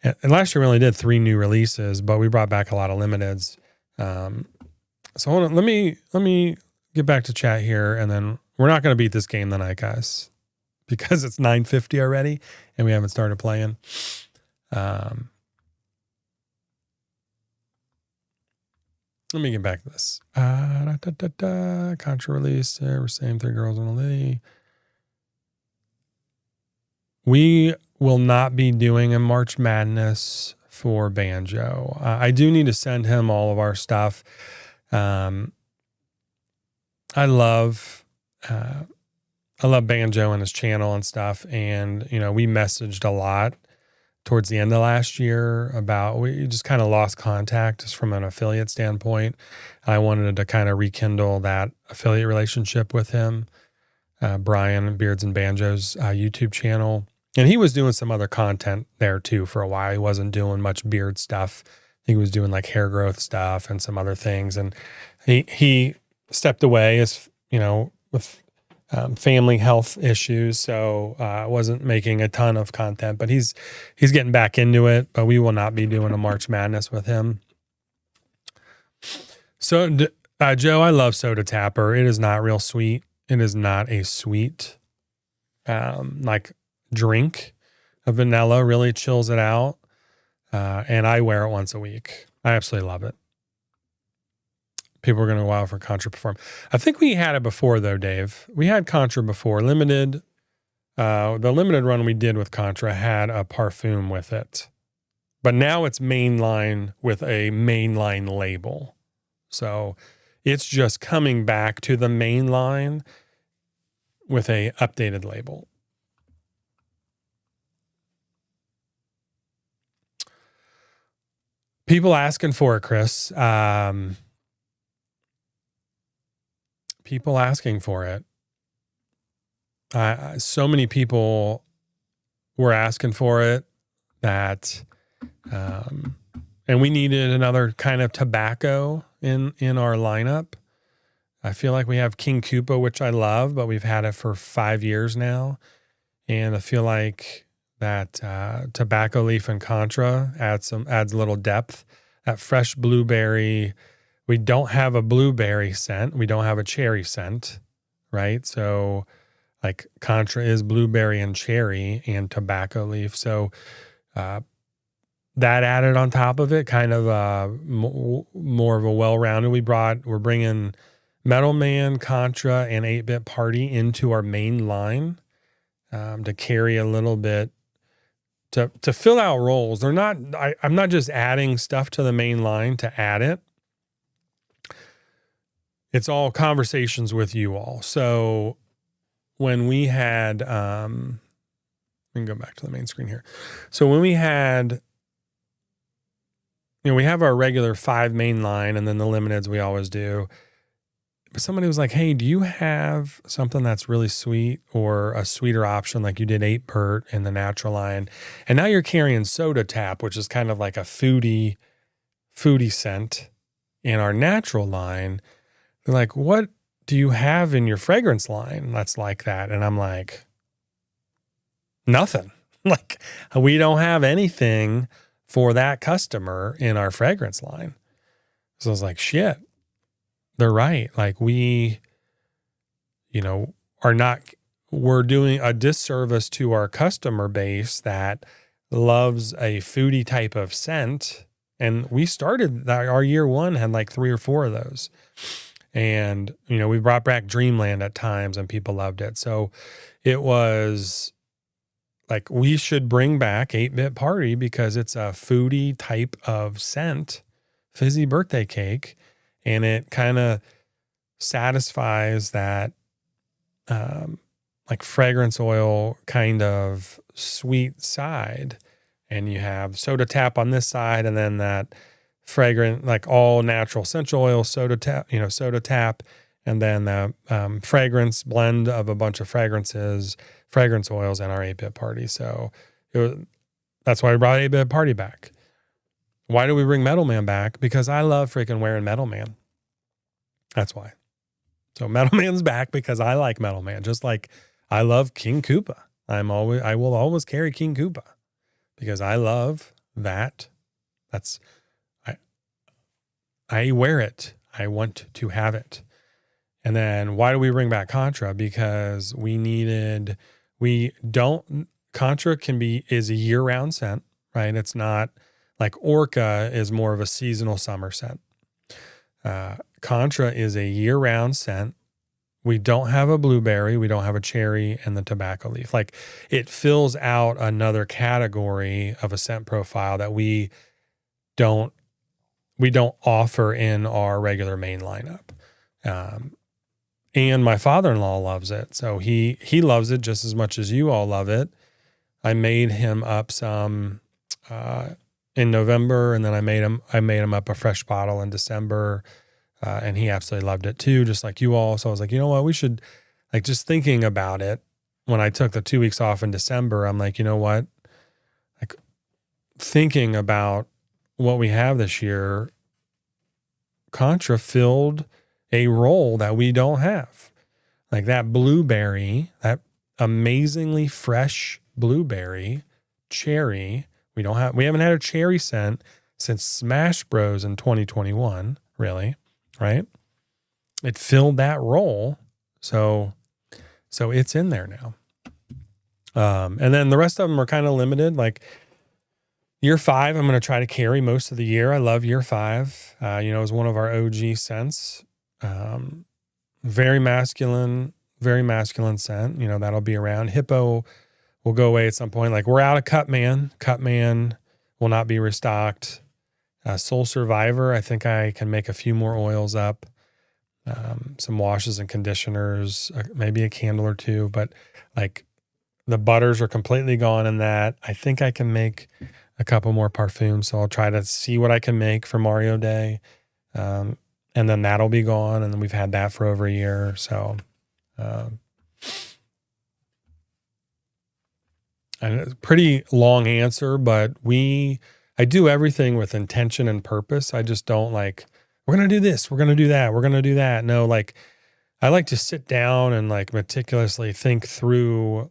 And last year we only did 3 new releases, but we brought back a lot of limiteds. So hold on, let me get back to chat here, and then we're not going to beat this game tonight, guys, because it's 9:50 already and we haven't started playing. Let me get back to this. Contra release. We're saying 3 girls and a lady. We will not be doing a March Madness for Banjo. I do need to send him all of our stuff. I love Banjo and his channel and stuff. And, we messaged a lot towards the end of last year about, we just kind of lost contact just from an affiliate standpoint. I wanted to kind of rekindle that affiliate relationship with him. Brian Beards and Banjos YouTube channel. And he was doing some other content there too for a while. He wasn't doing much beard stuff. He was doing like hair growth stuff and some other things. And he stepped away as, with family health issues. So wasn't making a ton of content, but he's getting back into it. But we will not be doing a March Madness with him. So Joe, I love Soda Tapper. It is not real sweet. It is not a sweet drink. A vanilla really chills it out. And I wear it once a week. I absolutely love it. People are going to go out for Contra Perform. I think we had it before though, Dave. We had Contra before. Limited. The limited run we did with Contra had a parfum with it. But now it's mainline with a mainline label. So it's just coming back to the mainline with a updated label. People asking for it, Chris. People asking for it. So many people were asking for it that, and we needed another kind of tobacco in our lineup. I feel like we have King Koopa, which I love, but we've had it for 5 years now. And I feel like that tobacco leaf and Contra adds a little depth. That fresh blueberry. We don't have a blueberry scent. We don't have a cherry scent, right? So like Contra is blueberry and cherry and tobacco leaf. So that added on top of it, kind of more of a well-rounded. We're bringing Metal Man, Contra, and 8-Bit Party into our main line to carry a little bit, to fill out roles. I'm not just adding stuff to the main line to add it. It's all conversations with you all. So when we had, we can go back to the main screen here. So when we had, we have our regular 5 main line and then the limiteds we always do. But somebody was like, hey, do you have something that's really sweet or a sweeter option like you did 8-Pert in the natural line? And now you're carrying Soda Tap, which is kind of like a foodie scent in our natural line. They're like, what do you have in your fragrance line that's like that? And I'm like, nothing. Like, we don't have anything for that customer in our fragrance line. So I was like, shit, they're right. Like we're doing a disservice to our customer base that loves a foodie type of scent. And we started, our year 1 had like 3 or 4 of those. And, we brought back Dreamland at times and people loved it. So it was like, we should bring back 8-Bit Party because it's a foodie type of scent, fizzy birthday cake. And it kind of satisfies that, like fragrance oil kind of sweet side. And you have Soda Tap on this side and then that fragrant, like all natural essential oil, Soda Tap, and then the fragrance blend of a bunch of fragrance oils in our 8-Bit Party. So that's why we brought 8-Bit Party back. Why do we bring Metal Man back? Because I love freaking wearing Metal Man. That's why. So Metal Man's back because I like Metal Man, just like I love King Koopa. I will always carry King Koopa because I love that. I wear it. I want to have it. And then why do we bring back Contra? Because we Contra is a year-round scent, right? It's not like Orca is more of a seasonal summer scent. Contra is a year-round scent. We don't have a blueberry, we don't have a cherry, and the tobacco leaf. Like, it fills out another category of a scent profile that we don't offer in our regular main lineup. And my father-in-law loves it. So he loves it just as much as you all love it. I made him up some in November, and then I made him up a fresh bottle in December. And he absolutely loved it too, just like you all. So I was like, you know what, we should, like, just thinking about it. When I took the 2 weeks off in December, I'm like, you know what, like, thinking about what we have this year, Contra filled a role that we don't have. Like, that blueberry, that amazingly fresh blueberry, cherry. We haven't had a cherry scent since Smash Bros in 2021, really. Right? It filled that role. So it's in there now. And then the rest of them are kind of limited. Like, year 5, I'm going to try to carry most of the year. I love year 5. It was one of our OG scents. Very masculine scent. That'll be around. Hippo will go away at some point. Like, we're out of Cutman. Cutman will not be restocked. Soul Survivor, I think I can make a few more oils up, some washes and conditioners, maybe a candle or two, but like, the butters are completely gone in that. I think I can make a couple more parfums, so I'll try to see what I can make for Mario Day, and then that'll be gone, and then we've had that for over a year, so and it's a pretty long answer, but I do everything with intention and purpose. I just don't like, we're going to do this, we're going to do that, we're going to do that. No, like, I like to sit down and like meticulously think through,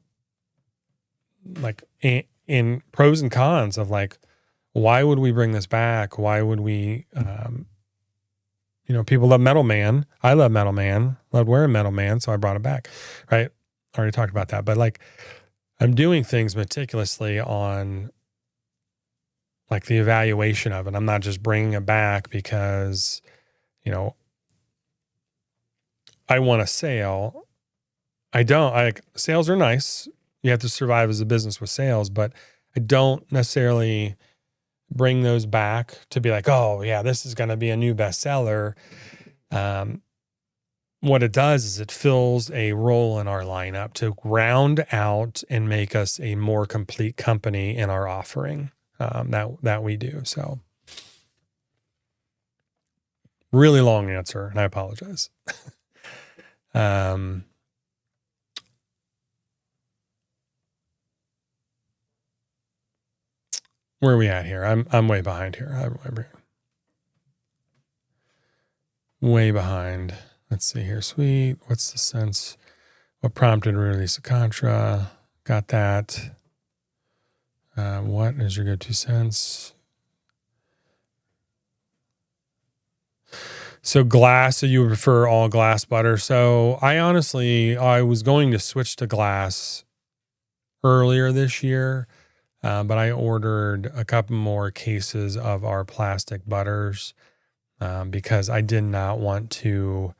like, in pros and cons of like, why would we bring this back? Why would we, people love Metal Man. I love Metal Man, loved wearing Metal Man. So I brought it back, right? I already talked about that, but like, I'm doing things meticulously on like the evaluation of it. I'm not just bringing it back because, I want a sale. Sales are nice. You have to survive as a business with sales, but I don't necessarily bring those back to be like, oh yeah, this is going to be a new bestseller. What it does is it fills a role in our lineup to round out and make us a more complete company in our offering. That we do. So, really long answer, and I apologize. Where are we at here? I'm way behind here. I'm way behind. Let's see here. Sweet. What's the sense? What prompted release of Contra? Got that. What is your go-to sense? So glass, so you prefer all glass butter. So I was going to switch to glass earlier this year, but I ordered a couple more cases of our plastic butters because I did not want to.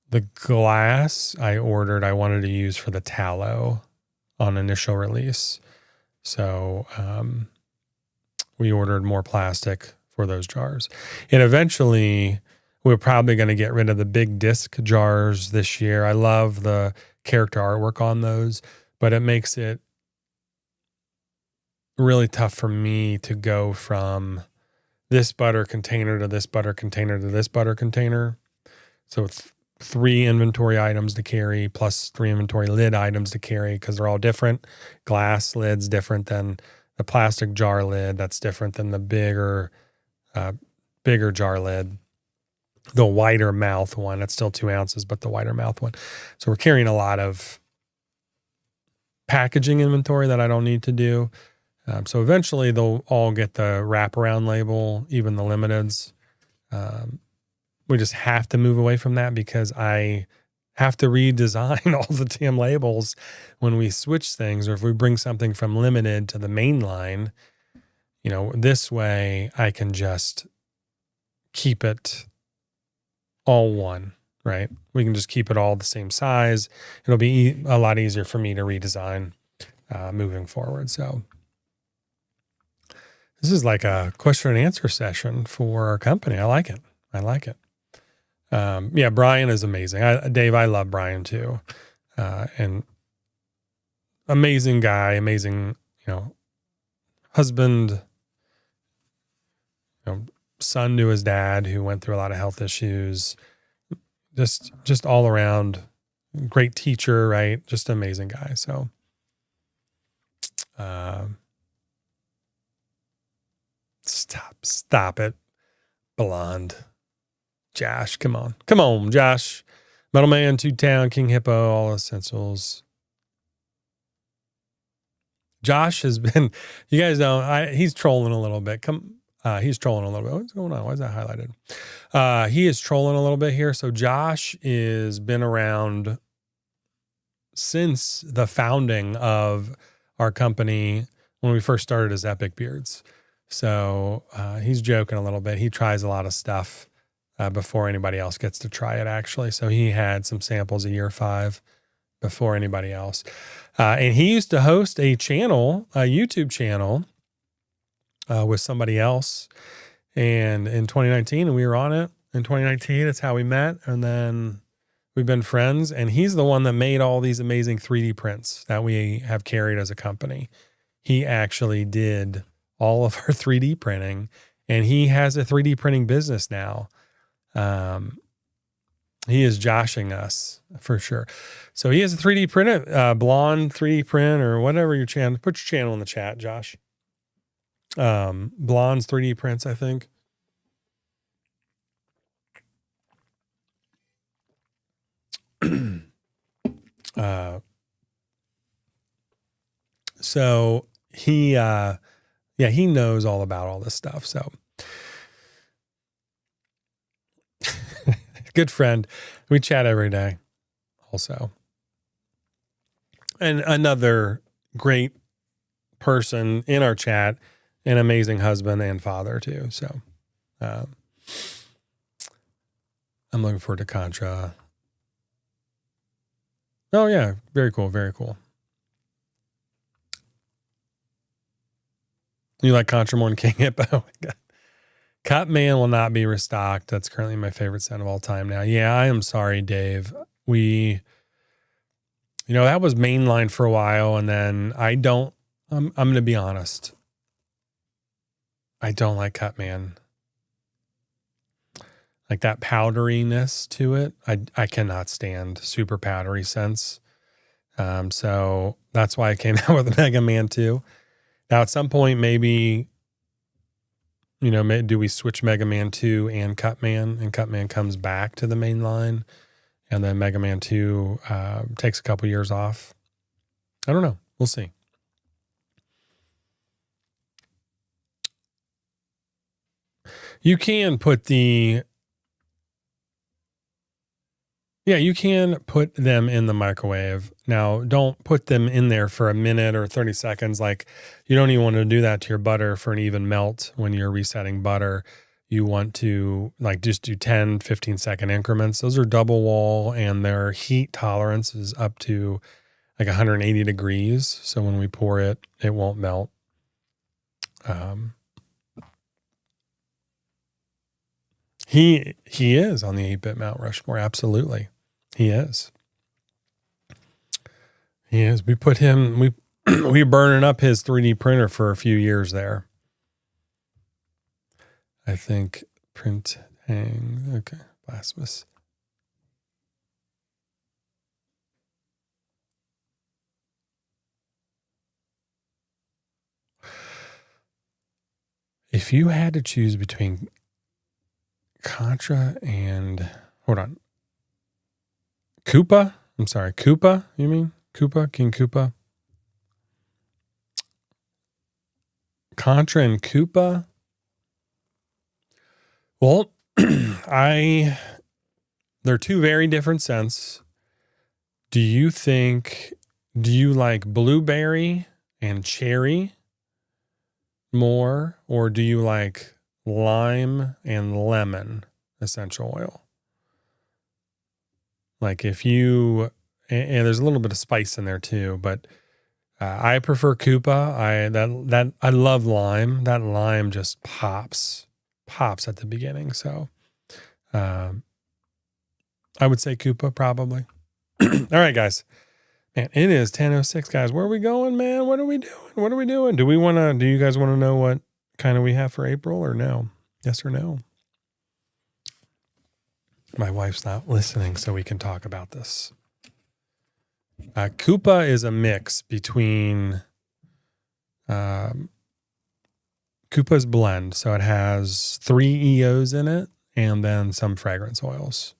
The glass I wanted to use for the tallow on initial release. So we ordered more plastic for those jars. And eventually, we're probably going to get rid of the big disc jars this year. I love the character artwork on those, but it makes it really tough for me to go from this butter container to this butter container to this butter container. So it's 3 inventory items to carry plus 3 inventory lid items to carry because they're all different. Glass lid's different than the plastic jar lid. That's different than the bigger jar lid. The wider mouth one, it's still 2 ounces, but the wider mouth one. So we're carrying a lot of packaging inventory that I don't need to do. So eventually they'll all get the wraparound label, even the limiteds. We just have to move away from that because I have to redesign all the damn labels when we switch things, or if we bring something from limited to the main line. This way I can just keep it all one, right? We can just keep it all the same size. It'll be a lot easier for me to redesign moving forward. So this is like a question and answer session for our company. I like it. Yeah, Brian is amazing. Dave, I love Brian too. And amazing guy, amazing, husband, son to his dad who went through a lot of health issues. Just all around great teacher, right? Just an amazing guy. So, stop it. Blonde. Josh, come on, Josh. Metal Man, Two Town, King Hippo, all essentials. Josh has been, you guys know, he's trolling a little bit. He's trolling a little bit. What's going on? Why is that highlighted? He is trolling a little bit here. So Josh is been around since the founding of our company when we first started as Epic Beards. So he's joking a little bit. He tries a lot of stuff before anybody else gets to try it, actually. So he had some samples of year 5 before anybody else. And he used to host a YouTube channel with somebody else. And in 2019, we were on it in 2019. That's how we met. And then we've been friends. And he's the one that made all these amazing 3D prints that we have carried as a company. He actually did all of our 3D printing, and he has a 3D printing business now. He is joshing us for sure. So he has a 3D printer, blonde 3D print or whatever your channel. Put your channel in the chat, Josh. Blonde's 3D prints, I think. So he knows all about all this stuff. So good friend. We chat every day also. And another great person in our chat, an amazing husband and father too. So, I'm looking forward to Contra. Oh yeah. Very cool. Very cool. You like Contra more than King Hippo? Oh my God. Cut Man will not be restocked. That's currently my favorite set of all time now. Yeah, I am sorry, Dave. That was mainline for a while, and then I'm going to be honest. I don't like Cut Man. Like that powderiness to it. I cannot stand super powdery scents. So that's why I came out with Mega Man 2. Now at some point, maybe, do we switch Mega Man 2 and Cut Man, and Cut Man comes back to the main line, and then Mega Man 2 takes a couple years off? I don't know. We'll see. You can put you can put them in the microwave. Now, don't put them in there for a minute or 30 seconds. Like, you don't even want to do that to your butter for an even melt when you're resetting butter. You want to just do 10, 15 second increments. Those are double wall, and their heat tolerance is up to 180 degrees. So when we pour it, it won't melt. He is on the 8-bit Mount Rushmore. Absolutely. He is. We put him, we burning up his 3D printer for a few years there. I think print hang. Okay. Blasphemous. If you had to choose between Contra and, hold on, Koopa? I'm sorry, Koopa, you mean? Koopa? King Koopa? Contra and Koopa? Well, they're two very different scents. Do you like blueberry and cherry more, or do you like lime and lemon essential oil? Like if you, and there's a little bit of spice in there too, but I prefer Koopa. I love lime. That lime just pops at the beginning. So um, I would say Koopa probably. All right, guys. Man, it is 10:06, guys. Where are we going, man? What are we doing? Do you guys want to know what kind of we have for April or no? Yes or no? My wife's not listening, so we can talk about this. Koopa is a mix between Koopa's blend. So it has 3 EOs in it and then some fragrance oils.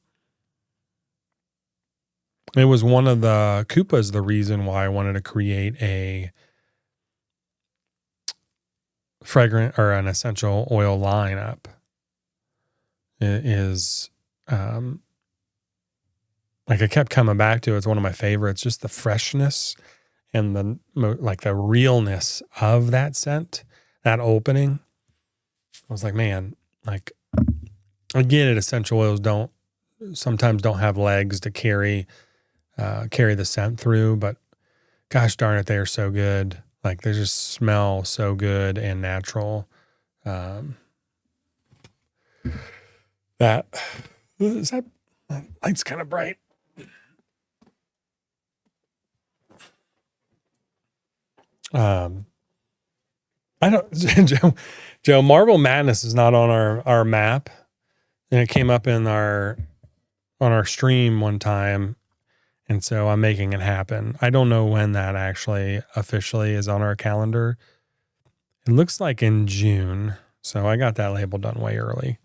It was one of the Koopa's the reason why I wanted to create a fragrant or an essential oil lineup. It is like I kept coming back to it. It's one of my favorites, just the freshness and the realness of that scent, that opening. I was like, man, like I get it. Essential oils sometimes don't have legs to carry the scent through, but gosh darn it, they are so good. Like they just smell so good and natural. That light's kind of bright. I don't, Joe, Marble Madness is not on our map, and it came up on our stream one time, and so I'm making it happen. I don't know when that actually officially is on our calendar. It looks like in June, so I got that label done way early.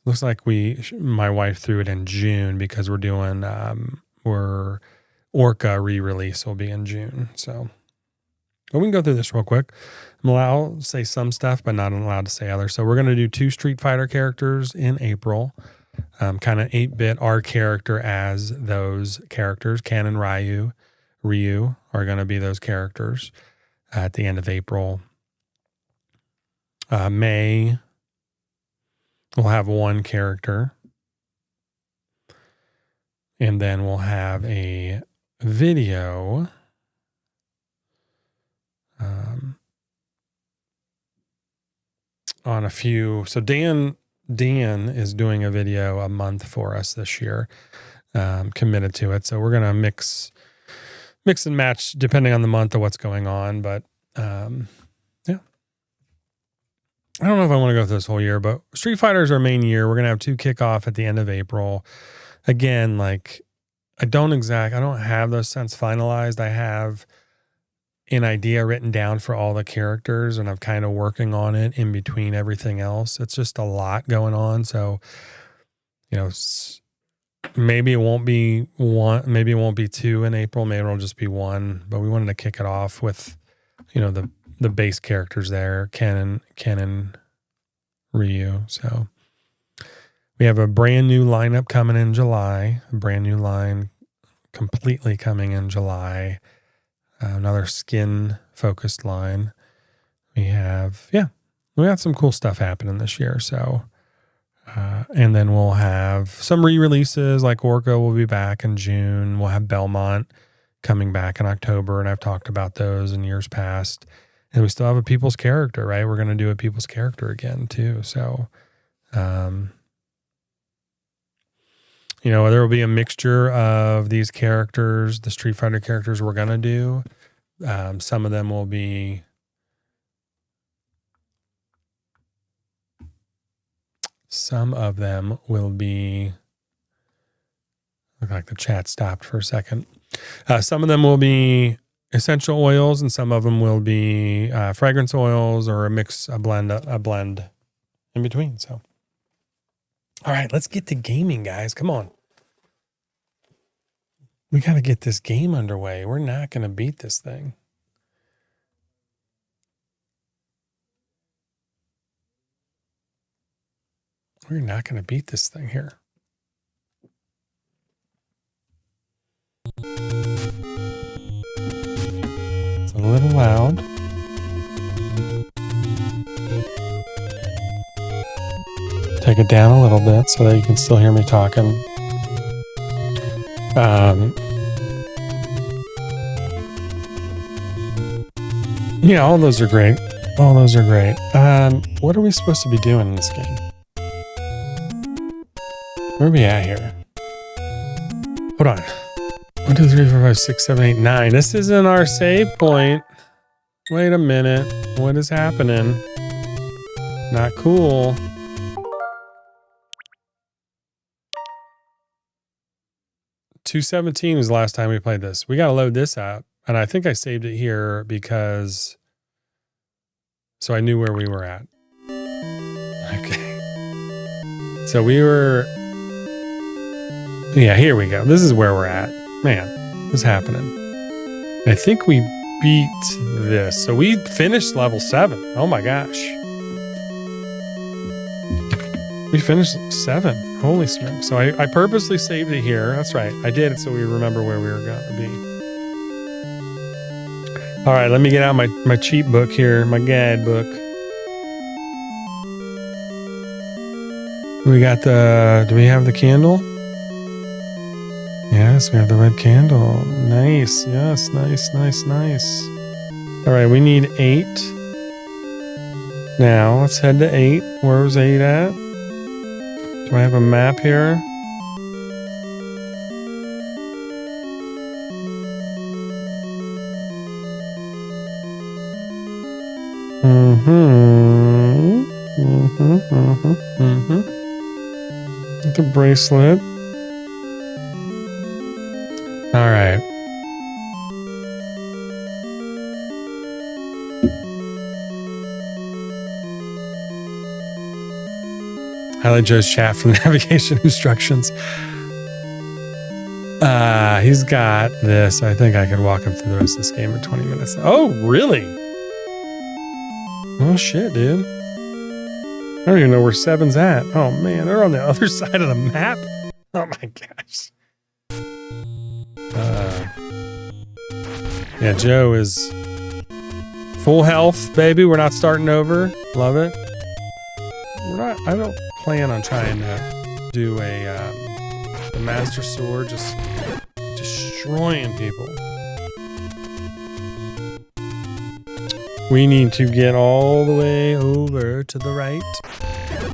Looks like my wife threw it in June because we're doing Orca re-release will be in June, so. But we can go through this real quick. I'm allowed to say some stuff, but not allowed to say others. So we're going to do 2 Street Fighter characters in April. Kind of 8-bit our character as those characters. Ken and Ryu are going to be those characters at the end of April. May, we'll have 1 character. And then we'll have a video on a few. So Dan is doing a video a month for us this year, committed to it. So we're going to mix and match depending on the month of what's going on. But yeah, I don't know if I want to go through this whole year, but Street Fighter is our main year. We're going to have 2 kickoff at the end of April. Again, like I don't have those scents finalized. I have an idea written down for all the characters, and I'm kind of working on it in between everything else. It's just a lot going on. So, maybe it won't be 1, maybe it won't be 2 in April. Maybe it'll just be 1, but we wanted to kick it off with, the base characters there, Ken and Ryu. So we have a brand new lineup coming in July, a brand new line completely coming in July. Another skin focused line. We got some cool stuff happening this year. So, and then we'll have some re-releases like Orca will be back in June. We'll have Belmont coming back in October. And I've talked about those in years past. And we still have a people's character, right? We're going to do a people's character again too. So, there will be a mixture of these characters, the Street Fighter characters we're going to do. Some of them will be look like the chat stopped for a second. Some of them will be essential oils, and some of them will be fragrance oils or a blend in between. So, all right, let's get to gaming, guys. Come on. We got to get this game underway. We're not going to beat this thing. We're not going to beat this thing here. take it down a little bit so that you can still hear me talking. Yeah, all those are great. All those are great. What are we supposed to be doing in this game? Where are we at here? Hold on. 1, 2, 3, 4, 5, 6, 7, 8, 9. This isn't our save point. Wait a minute. What is happening? Not cool. $217 was the last time we played this. We got to load this up. And I think I saved it here because... So I knew where we were at. Okay. So we were... Yeah, here we go. This is where we're at. Man, what's happening? I think we beat this. So we finished level 7. Oh my gosh. We finished 7. Holy smokes. So I purposely saved it here. That's right. I did it so we remember where we were going to be. All right, let me get out my cheat book here, my guidebook. We got do we have the candle? Yes, we have the red candle. Nice. Yes, nice, nice, nice. All right, we need 8. Now, let's head to 8. Where was 8 at? Do I have a map here? The bracelet. All right. Highlight Joe's chat for navigation instructions. He's got this. I think I could walk him through the rest of this game in 20 minutes. Oh, really? Oh, shit, dude. I don't even know where 7's at. Oh, man. They're on the other side of the map. Oh, my gosh. Yeah, Joe is full health, baby. We're not starting over. Love it. I don't plan on trying to do the Master Sword, just destroying people. We need to get all the way over to the right.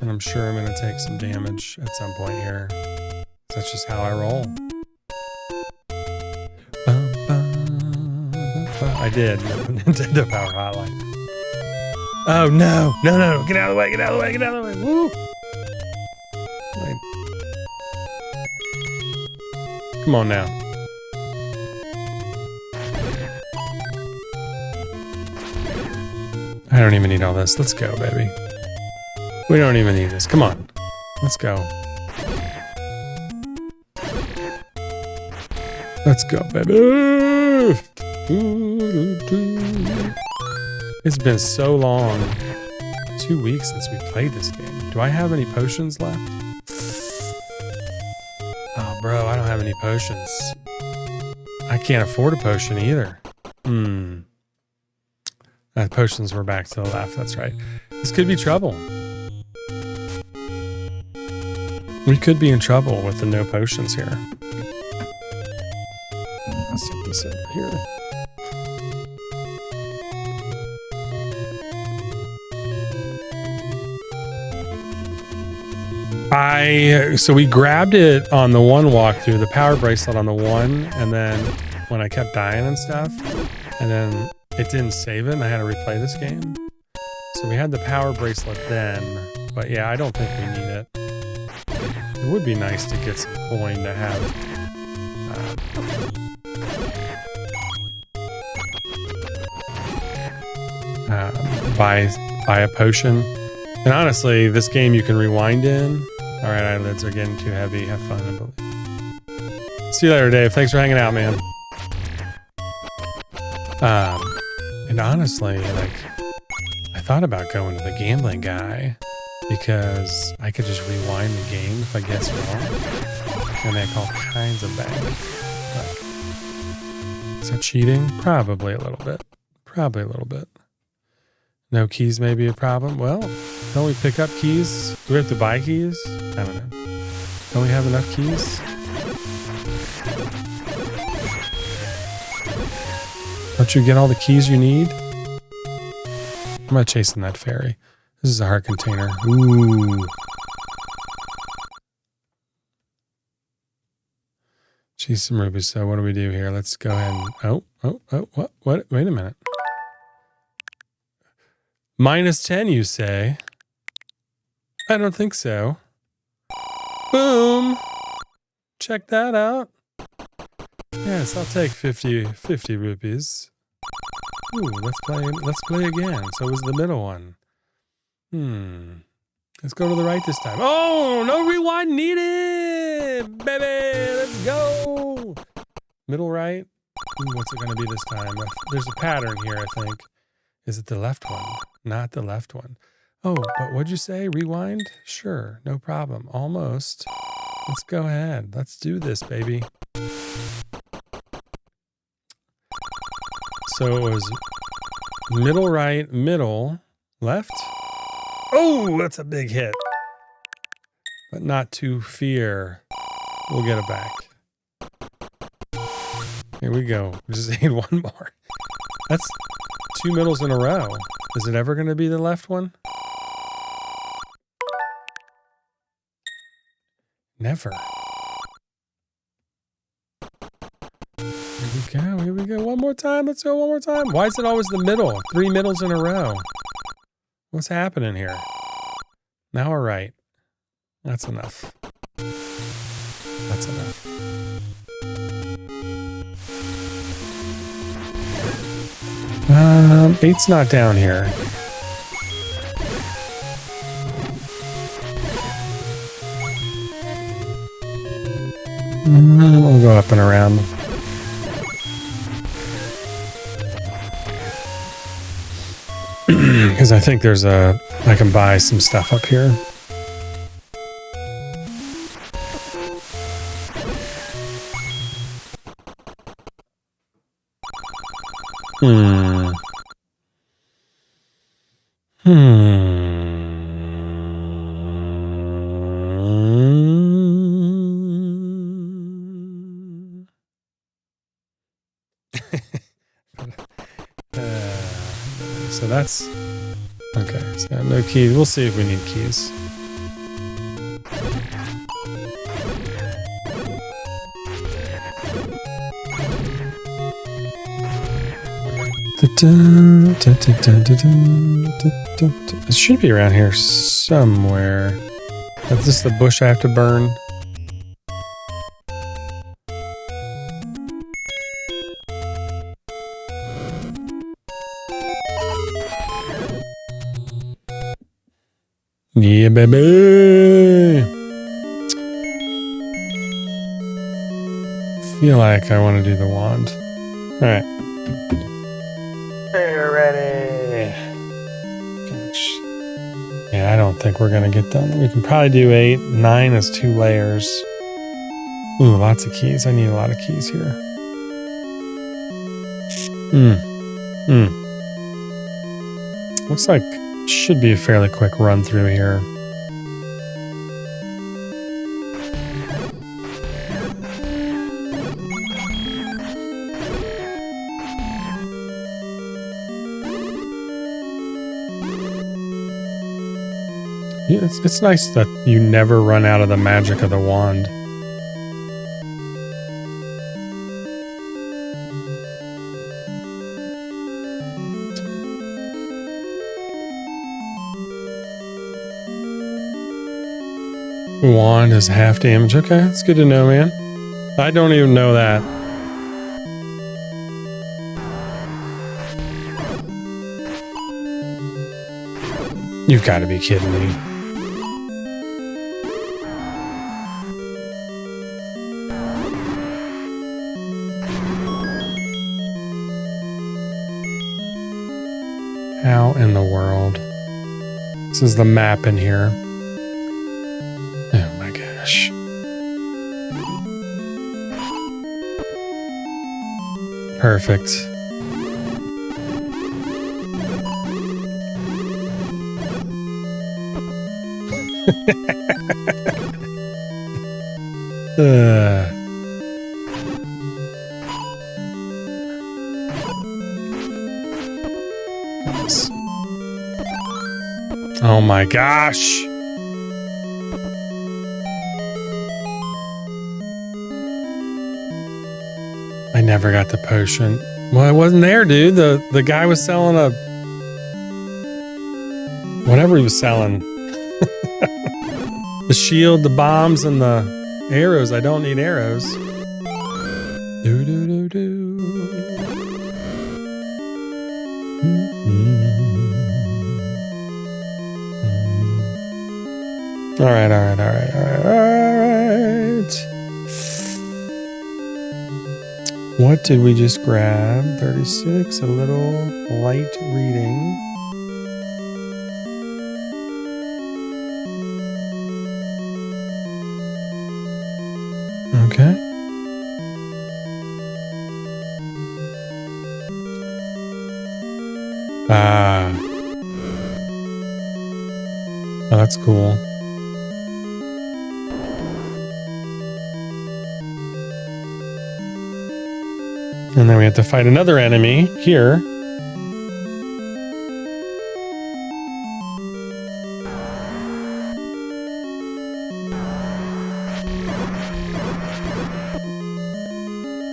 And I'm sure I'm going to take some damage at some point here. That's just how I roll. I did. Nintendo Power Hotline. Oh, no. No, no. Get out of the way. Get out of the way. Get out of the way. Woo. Wait. Come on now. I don't even need all this. Let's go, baby. We don't even need this. Come on. Let's go. Let's go, baby. It's been so long. 2 weeks since we played this game. Do I have any potions left? Oh, bro, I don't have any potions. I can't afford a potion either. Potions were back to the left. That's right. This could be trouble. We could be in trouble with the no potions here. Let's set this over here. So we grabbed it on the one walkthrough, the power bracelet on the one, and then when I kept dying and stuff, and then it didn't save it, and I had to replay this game. So we had the power bracelet then, but yeah, I don't think we need it. It would be nice to get some coin to have. Buy a potion. And honestly, this game you can rewind in. All right, eyelids are getting too heavy. Have fun, I believe. See you later, Dave. Thanks for hanging out, man. And honestly, like, I thought about going to the gambling guy because I could just rewind the game if I guess wrong and make all kinds of bank. Like, is that cheating? Probably a little bit. Probably a little bit. No keys may be a problem. Well, don't we pick up keys? Do we have to buy keys? I don't know. Don't we have enough keys? Don't you get all the keys you need? I'm not chasing that fairy. This is a heart container. Ooh. Geez, some rubies. So what do we do here? Let's go ahead and... What? Wait a minute. -10, you say? I don't think so. Boom! Check that out. Yes, I'll take 50 rupees. Ooh, let's play again. So was the middle one. Let's go to the right this time. Oh, no rewind needed! Baby, let's go! Middle right. Ooh, what's it going to be this time? There's a pattern here, I think. Is it the left one? Not the left one. Oh, but what'd you say? Rewind? Sure, no problem. Almost. Let's go ahead. Let's do this, baby. So it was middle right, middle left. Oh, that's a big hit. But not to fear. We'll get it back. Here we go. We just need one more. That's 2 middles in a row. Is it ever going to be the left one? Never. Here we go. One more time. Let's go one more time. Why is it always the middle? 3 middles in a row. What's happening here? Now we're right. That's enough. That's enough. Eight's not down here. We'll go up and around. Because I think there's I can buy some stuff up here. So that's okay. So no keys. We'll see if we need keys. It should be around here somewhere. Is this the bush I have to burn? Yeah, baby. Feel like I want to do the wand. All right. You're ready. Gosh. Yeah, I don't think we're gonna get done. We can probably do 8. 9 is 2 layers. Ooh, lots of keys. I need a lot of keys here. Looks like should be a fairly quick run through here. Yeah, it's nice that you never run out of the magic of the wand. Wand is half damage. Okay, that's good to know, man. I don't even know that. You've got to be kidding me. How in the world? This is the map in here. Oh my gosh. Perfect. Goodness. Oh my gosh. I never got the potion. Well, it wasn't there, dude. The guy was selling a whatever he was selling. The shield, the bombs, and the arrows. I don't need arrows. Do do do do. All right. What did we just grab? 36, a little light reading. Okay. Ah. Oh, that's cool. And then we have to fight another enemy here.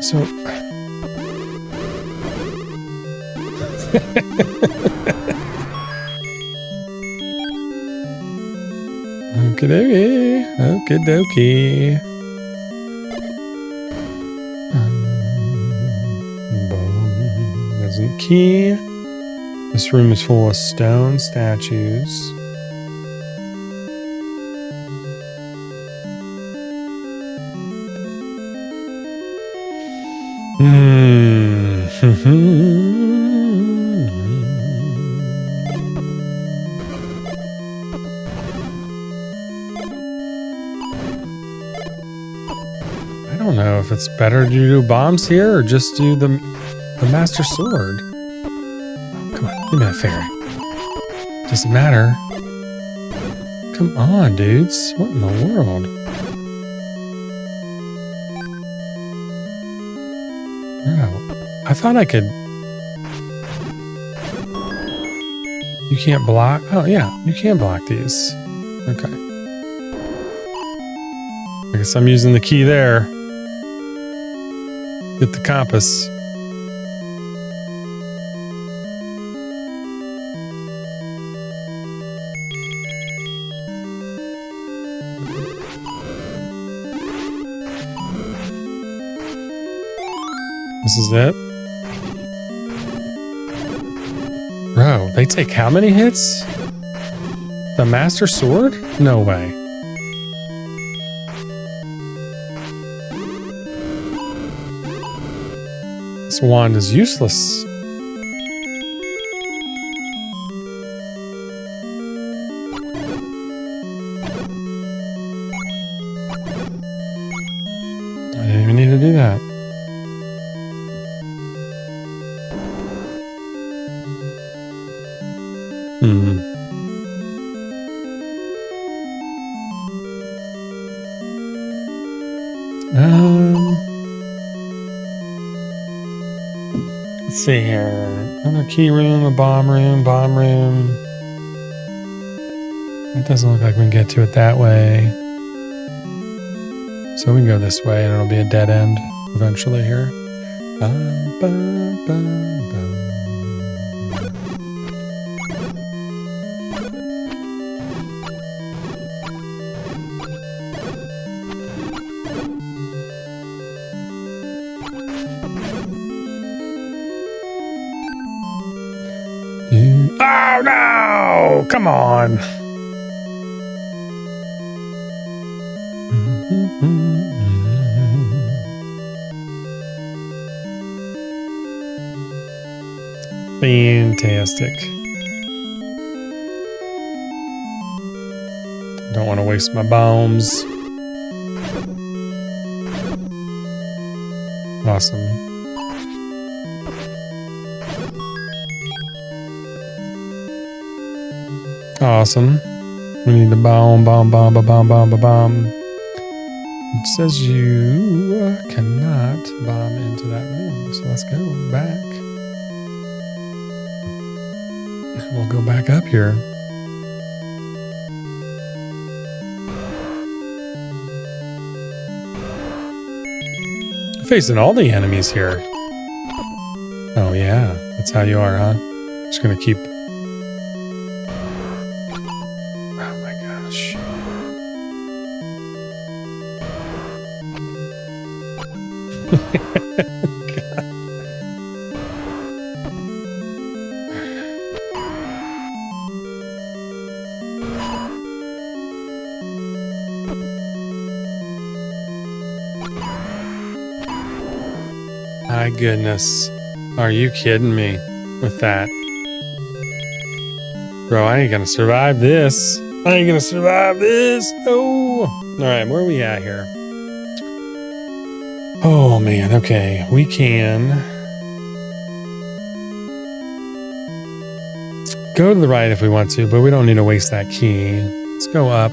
So... Okie dokie. Okie dokie. There's a key. This room is full of stone statues. I don't know if it's better to do bombs here or just do the Master Sword. Oh, come on, give me that fairy. Doesn't matter. Come on, dudes. What in the world? Wow. I thought I could... You can't block... Oh, yeah. You can block these. Okay. I guess I'm using the key there. Get the compass. This is it. Bro, they take how many hits? The Master Sword? No way. This wand is useless. I didn't even need to do that. Let's see here. Another key room, a bomb room, It doesn't look like we can get to it that way. So we can go this way and it'll be a dead end eventually here. Bum, bum, bum, bum. Oh no! Come on! Fantastic. Don't want to waste my bombs. Awesome. Awesome. We need the bomb. It says you cannot bomb into that room. So let's go back. We'll go back up here. Facing all the enemies here. Oh yeah, that's how you are, huh? Just gonna keep. Oh my gosh. My goodness. Are you kidding me with that? Bro, I ain't gonna survive this. I ain't gonna survive this. Oh. Alright, where are we at here? Oh man, okay. We can go to the right if we want to, but we don't need to waste that key. Let's go up.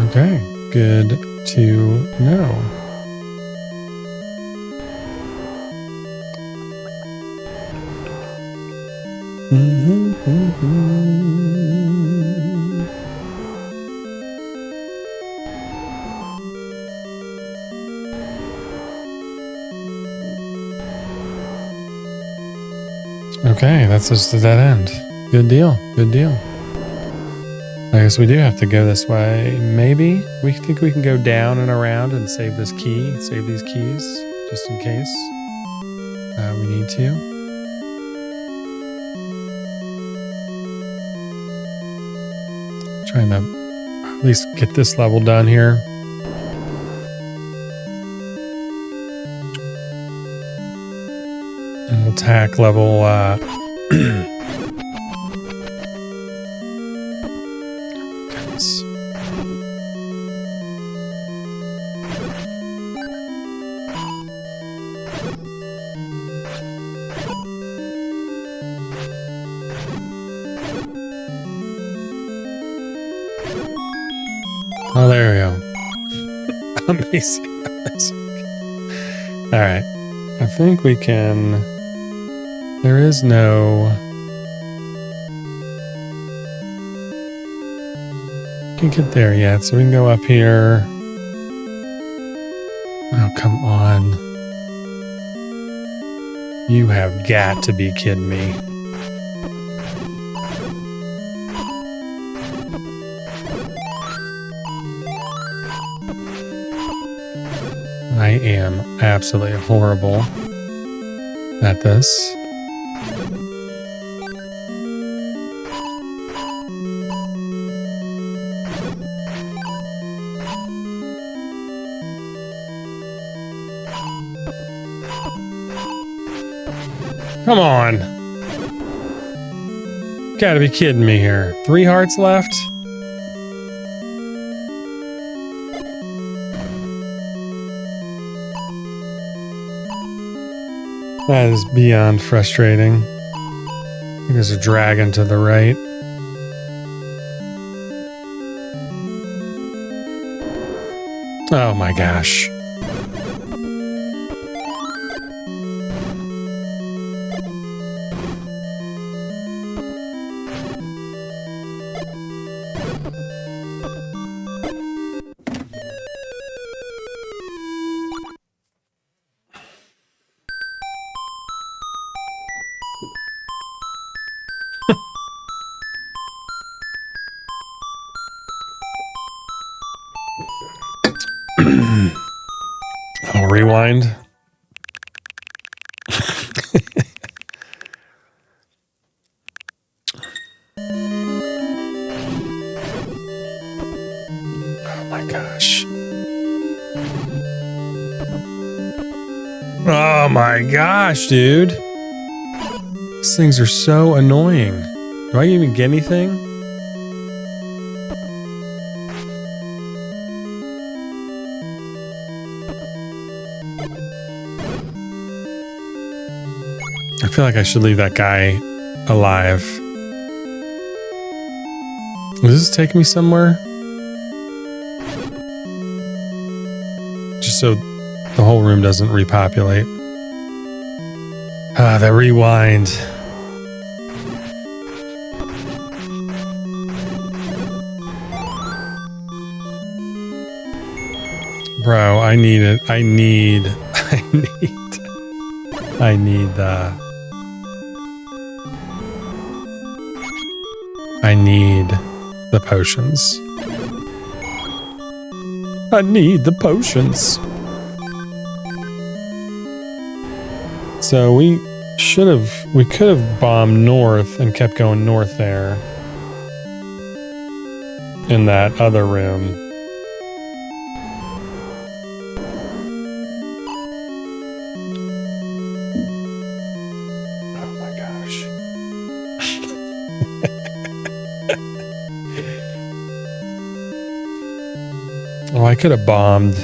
Okay, good to know. Okay, that's just the dead end. Good deal, good deal. I guess we do have to go this way. Maybe we think we can go down and around and save this key, save these keys, just in case we need to. Trying to at least get this level done here. And we'll attack level goodness. Oh, there we go. Amazing. All right. I think we can. There is no. Can't get there yet, so we can go up here. Oh, come on. You have got to be kidding me. I am absolutely horrible at this. Come on. Gotta be kidding me here. 3 hearts left? That is beyond frustrating. I think there's a dragon to the right. Oh my gosh. I'll rewind. Oh my gosh. Oh my gosh, dude. These things are so annoying. Do I even get anything? I feel like I should leave that guy alive. Does this take me somewhere? Just so the whole room doesn't repopulate. Ah, the rewind. Bro, I need it. I need the potions. I need the potions. So we could have bombed north and kept going north there. In that other room. Oh my gosh. Oh, I could have bombed.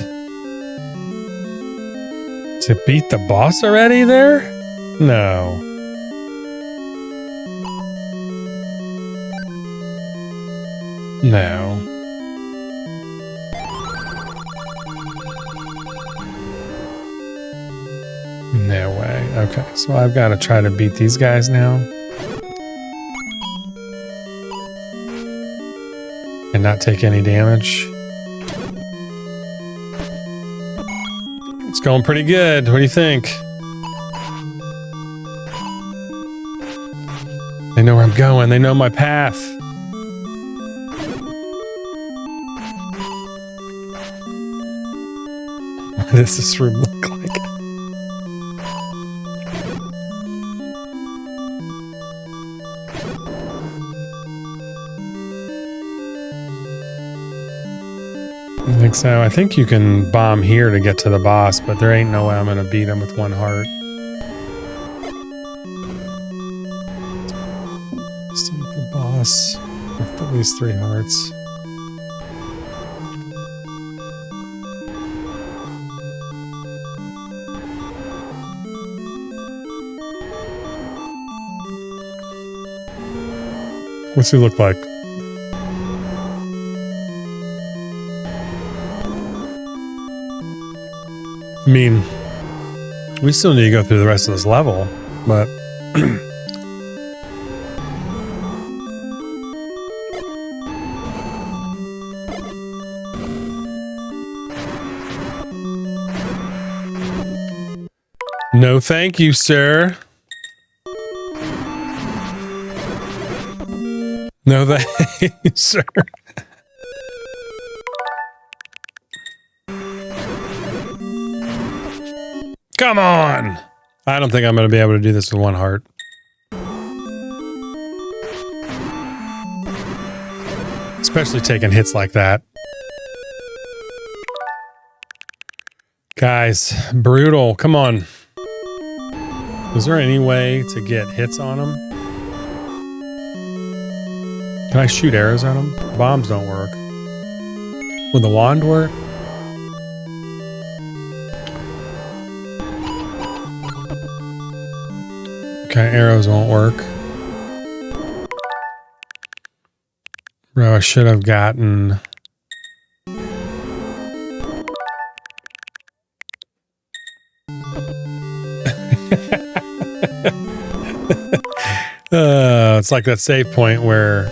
To beat the boss already there? No. No. No way. Okay, so I've got to try to beat these guys now. And not take any damage. It's going pretty good. What do you think? They know where I'm going. They know my path. What does this room look like? I think so. I think you can bomb here to get to the boss, but there ain't no way I'm going to beat him with one heart. Just need the boss with at least 3 hearts. What's he look like? I mean, we still need to go through the rest of this level, but no thank you, sir. No thank you, sir. Come on! I don't think I'm going to be able to do this with one heart. Especially taking hits like that. Guys, brutal. Come on. Is there any way to get hits on them? Can I shoot arrows at them? Bombs don't work. Would the wand work? Okay, arrows won't work. Bro, I should have gotten... it's like that save point where...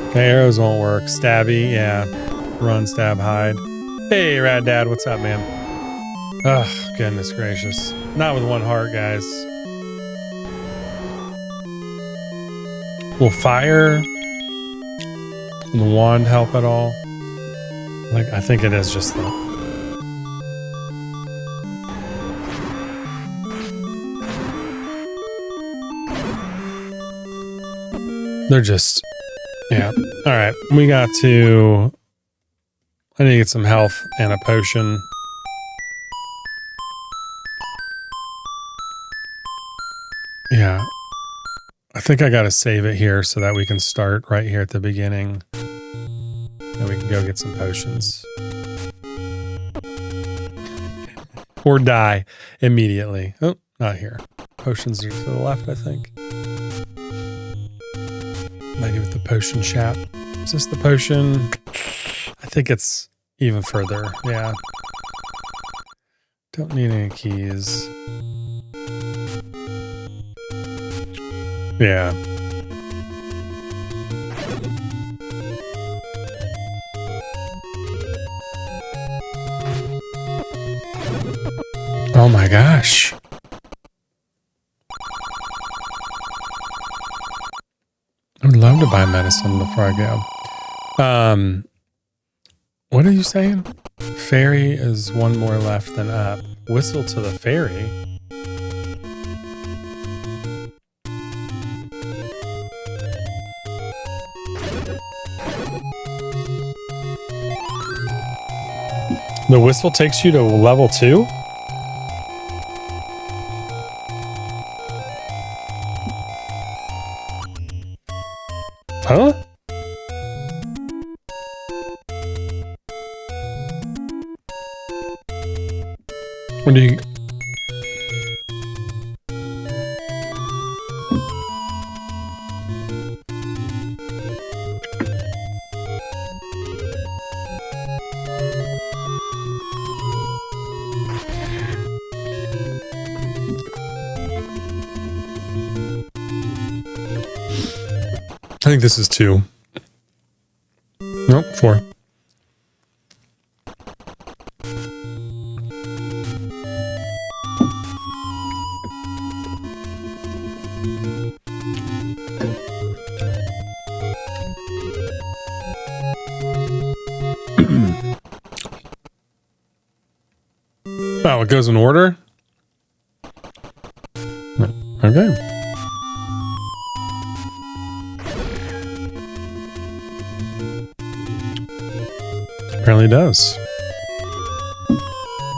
Okay, arrows won't work. Stabby, yeah. Run, stab, hide. Hey, Rad Dad, what's up, man? Oh, goodness gracious. Not with one heart, guys. Will fire and the wand help at all? Like, I think it is just the... They're just... Yeah. All right. We got to... I need to get some health and a potion. Yeah. I think I got to save it here so that we can start right here at the beginning. And we can go get some potions. Or die immediately. Oh, Not here. Potions are to the left, I think. Lady with the potion shop. Is this the potion? I think it's even further. Yeah. Don't need any keys. Yeah. Oh my gosh. I would love to buy medicine before I go. What are you saying? Ferry is one more left than up. Whistle to the ferry. The whistle takes you to level 2? Huh? What do you... I think this is 2. Nope, 4. Oh, it goes in order? Okay. Apparently does.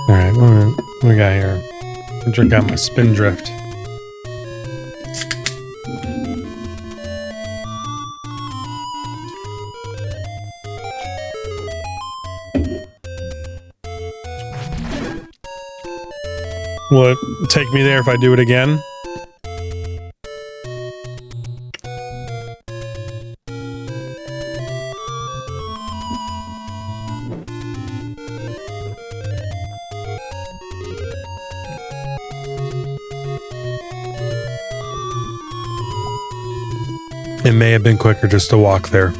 Alright, what we got here? I'll drink out my spindrift. Will it take me there if I do it again? It may have been quicker just to walk there.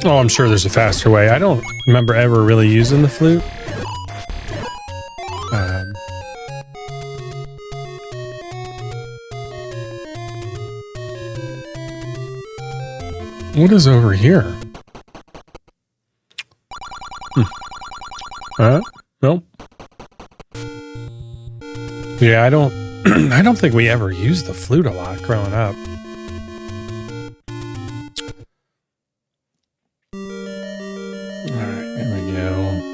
Oh, I'm sure there's a faster way. I don't remember ever really using the flute. What is over here? Nope. Yeah, I don't I don't think we ever used the flute a lot growing up. Alright, here we go.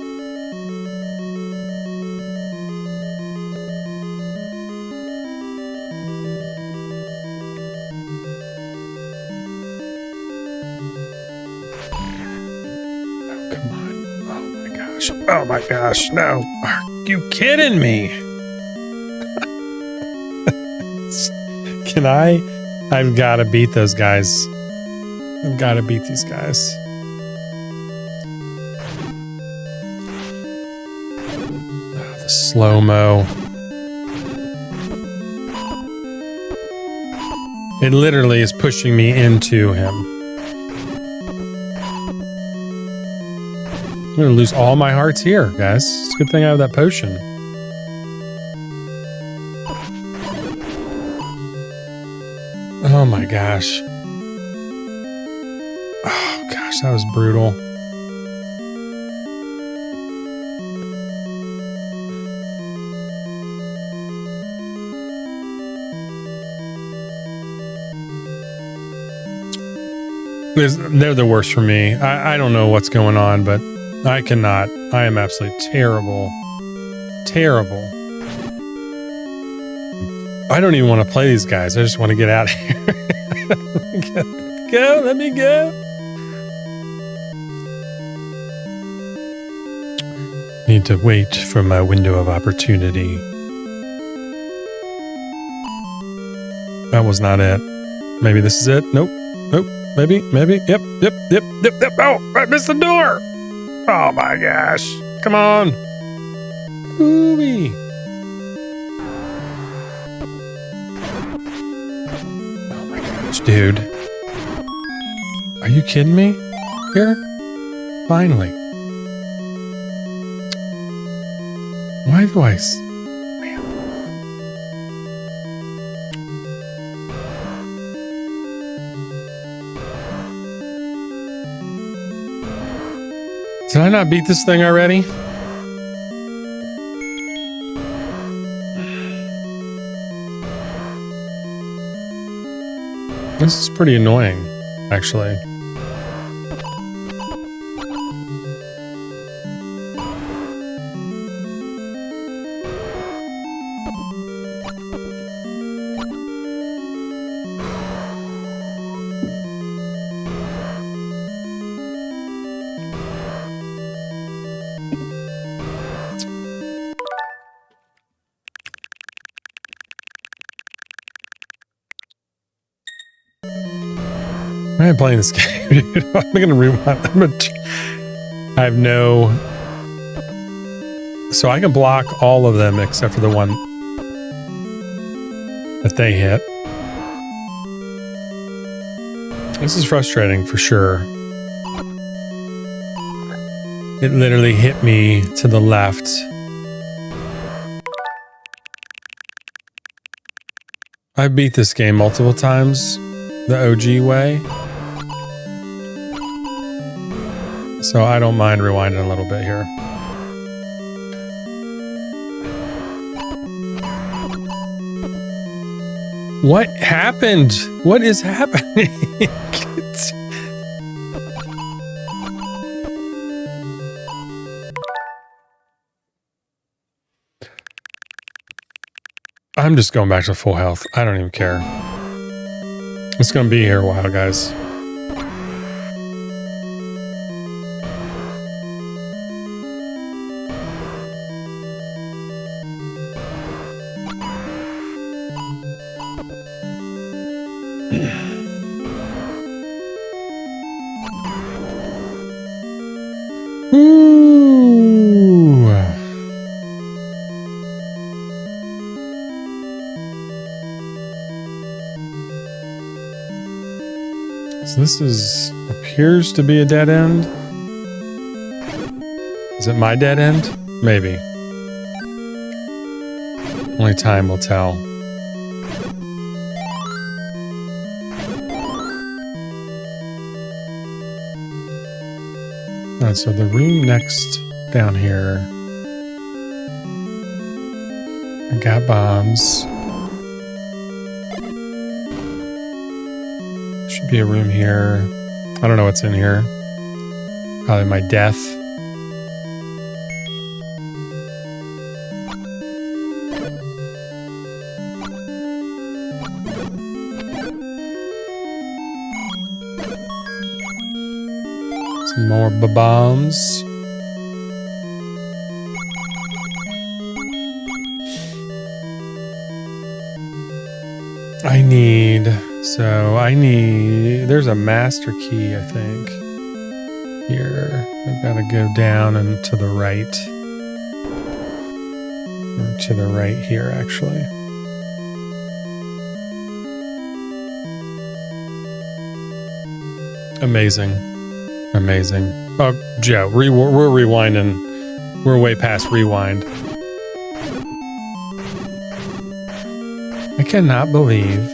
Oh my gosh, no. Are you kidding me? Can I? I've got to beat those guys. I've got to beat these guys. Oh, the slow-mo. It literally is pushing me into him. I'm gonna lose all my hearts here, guys. It's a good thing I have that potion. Oh my gosh. Oh gosh, that was brutal. They're the worst for me. I don't know what's going on, but I cannot. I am absolutely terrible Terrible. I don't even want to play these guys. I just want to get out of here. Go, let me go. Need to wait for my window of opportunity. That was not it. Maybe this is it. Nope. Nope. Maybe. Yep. Oh, I missed the door. Oh my gosh. Come on. Ooh-wee. Oh my gosh, dude. Are you kidding me? Here? Finally. Why do I... Man. Did I not beat this thing already? This is pretty annoying, actually. Why am I playing this game, dude? I'm gonna rewind. I have no... So I can block all of them except for the one that they hit. This is frustrating for sure. It literally hit me to the left. I beat this game multiple times the OG way. So I don't mind rewinding a little bit here. What happened? What is happening? I'm just going back to full health. I don't even care. It's going to be here a while, guys. Ooh. So this appears to be a dead end. Is it my dead end? Maybe. Only time will tell. Alright, so the room next down here. I got bombs. Should be a room here. I don't know what's in here. Probably my death. Some more bombs. There's a master key, I think. Here. I've got to go down and to the right. Or to the right here, actually. Amazing. Amazing. Oh, Joe, we're rewinding. We're way past rewind. I cannot believe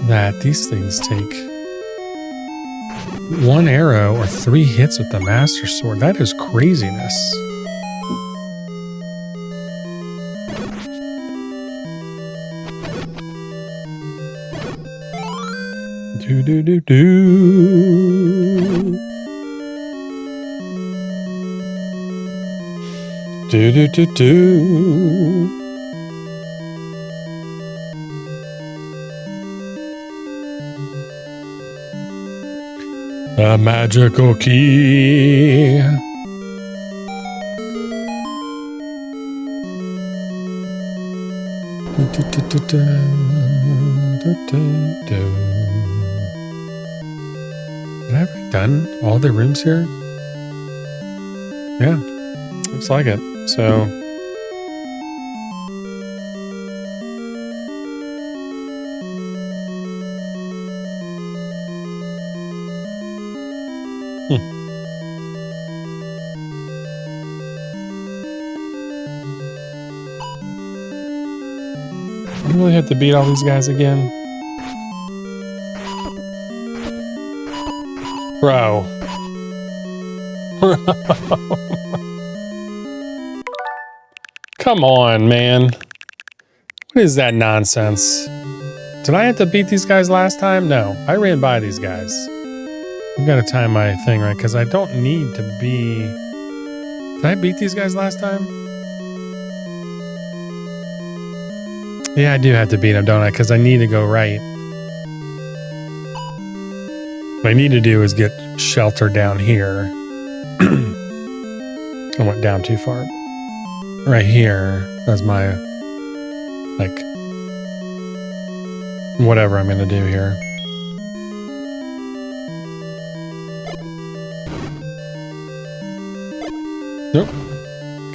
that these things take one arrow or 3 hits with the Master Sword. That is craziness. Do do do do. Do do do do. A magical key. Have I done all the rooms here? Yeah, looks like it. So, I really have to beat all these guys again, bro. Come on, man. What is that nonsense? Did I have to beat these guys last time? No, I ran by these guys. I've got to time my thing right, because I don't need to be... Did I beat these guys last time? Yeah, I do have to beat them, don't I? Because I need to go right. What I need to do is get shelter down here. I went down too far. Right here. That's my, like, whatever I'm going to do here. Nope.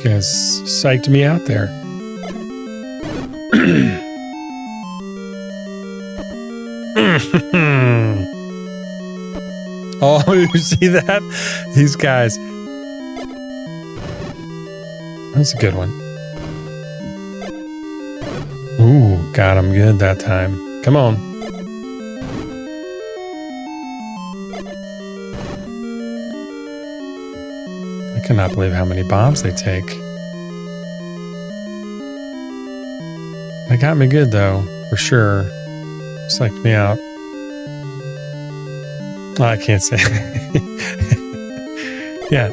Guys psyched me out there. Oh, you see that? These guys. That's a good one. Ooh, got him good that time. Come on. I cannot believe how many bombs they take. They got me good though, for sure. Psyched me out. Oh, I can't say. Yeah.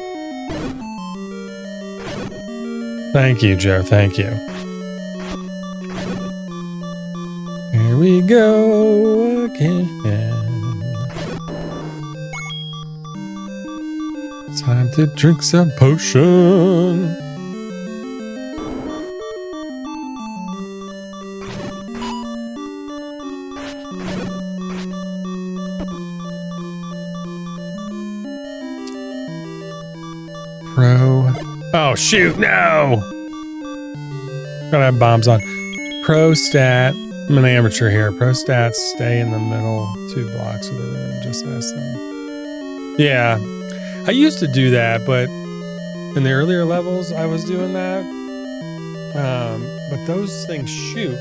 Thank you, Joe. Thank you. Here we go again. Time to drink some potion. Pro. Oh, shoot, no! Gotta have bombs on. Pro stat. I'm an amateur here. Pro stats stay in the middle 2 blocks of the room. Just ask them. Yeah. I used to do that, but in the earlier levels, I was doing that. But those things shoot.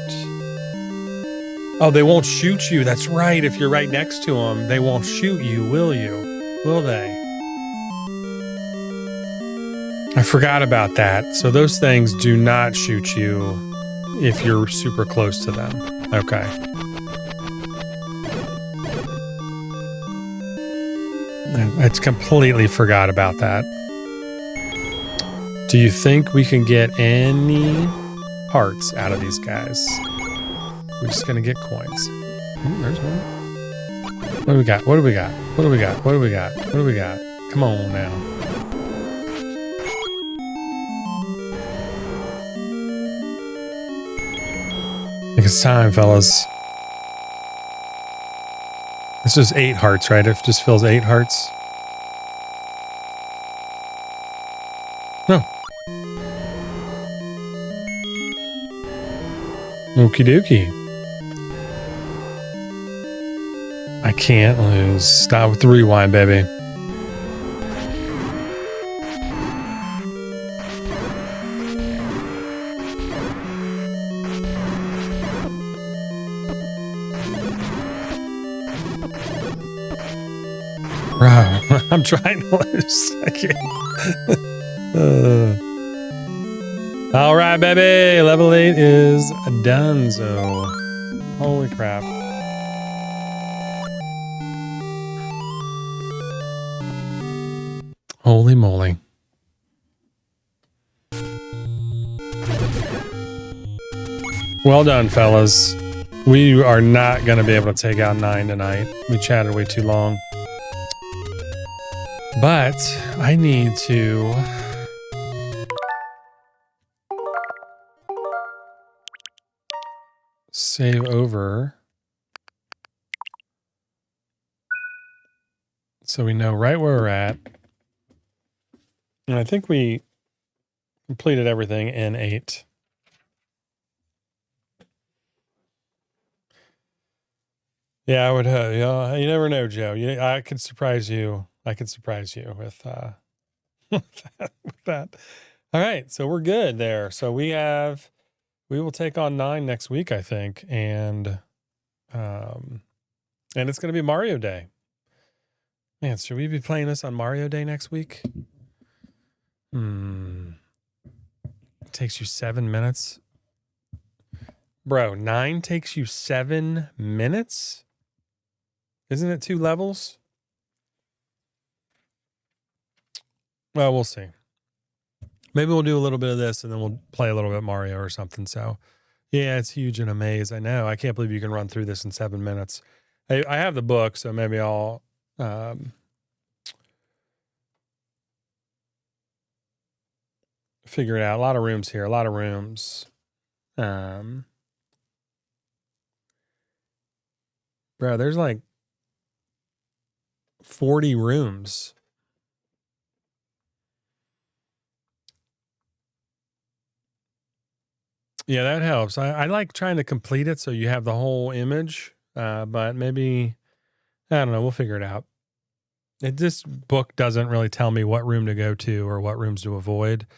Oh, they won't shoot you. That's right. If you're right next to them, they won't shoot you, will you? Will they? I forgot about that. So those things do not shoot you if you're super close to them. Okay. I completely forgot about that. Do you think we can get any hearts out of these guys? We're just gonna get coins. Ooh, there's one. What do we got? What do we got? What do we got? What do we got? What do we got? Come on now. I think it's time, fellas. It's just 8 hearts, right? It just fills 8 hearts. No. Okie dokie. I can't lose. Stop with the rewind, baby. Bro, I'm trying to lose. I can't. All right, baby. Level 8 is done. So, holy crap. Holy moly. Well done, fellas. We are not going to be able to take out 9 tonight. We chatted way too long. But I need to save over so we know right where we're at. And I think we completed everything in 8. Yeah, I would. Yeah, you never know, Joe. I could surprise you. I could surprise you with with that. All right, so we're good there. So we will take on 9 next week, I think, and it's going to be Mario Day. Man, should we be playing this on Mario Day next week? It takes you 7 minutes. Bro, 9 takes you 7 minutes? Isn't it 2 levels? Well, we'll see. Maybe we'll do a little bit of this and then we'll play a little bit Mario or something. So, yeah, it's huge and a maze. I know. I can't believe you can run through this in 7 minutes. I have the book, so maybe I'll figure it out. A lot of rooms here. A lot of rooms. Bro, there's like 40 rooms. Yeah, that helps. I like trying to complete it so you have the whole image, but maybe, I don't know, we'll figure it out. This book doesn't really tell me what room to go to or what rooms to avoid.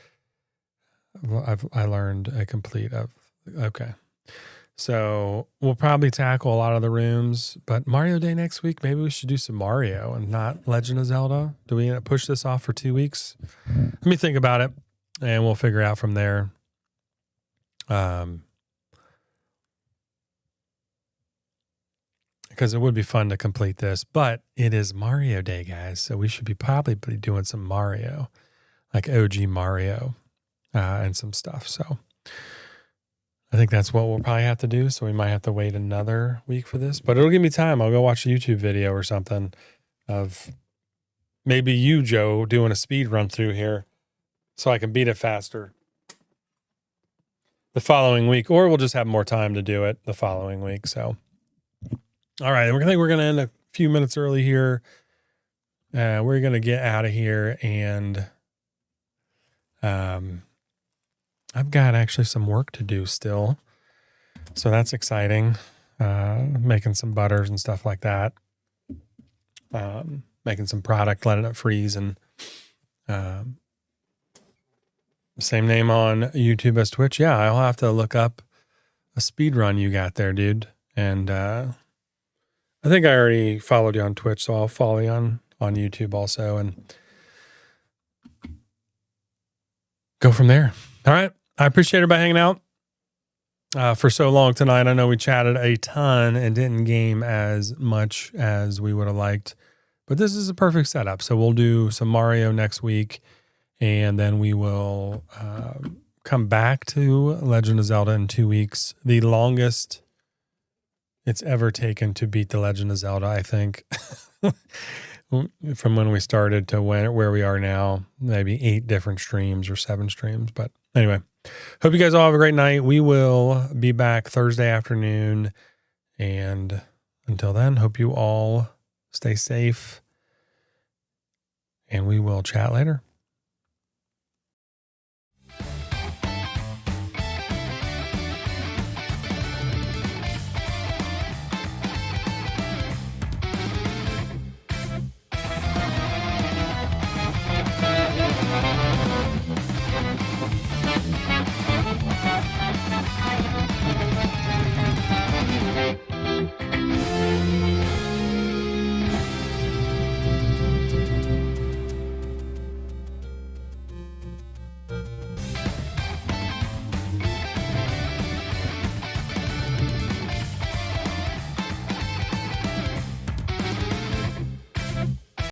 I learned a complete of, okay. So we'll probably tackle a lot of the rooms, but Mario Day next week, maybe we should do some Mario and not Legend of Zelda. Do we push this off for 2 weeks? Let me think about it and we'll figure out from there. Because it would be fun to complete this, but it is Mario Day, guys. So we should be probably doing some Mario, like OG Mario, and some stuff. So I think that's what we'll probably have to do. So we might have to wait another week for this, but it'll give me time. I'll go watch a YouTube video or something of maybe you, Joe, doing a speed run through here so I can beat it faster the following week, or we'll just have more time to do it the following week. So, all right. I think we're going to end a few minutes early here. We're going to get out of here, and I've got actually some work to do still. So that's exciting. Making some butters and stuff like that. Making some product, letting it freeze, and same name on YouTube as Twitch. Yeah, I'll have to look up a speed run you got there, dude. And I think I already followed you on Twitch, so I'll follow you on YouTube also and go from there. All right. I appreciate everybody hanging out for so long tonight. I know we chatted a ton and didn't game as much as we would have liked, but this is a perfect setup. So we'll do some Mario next week. And then we will come back to Legend of Zelda in 2 weeks. The longest it's ever taken to beat the Legend of Zelda, I think, from when we started to where we are now, maybe 8 different streams or 7 streams. But anyway, hope you guys all have a great night. We will be back Thursday afternoon. And until then, hope you all stay safe. And we will chat later.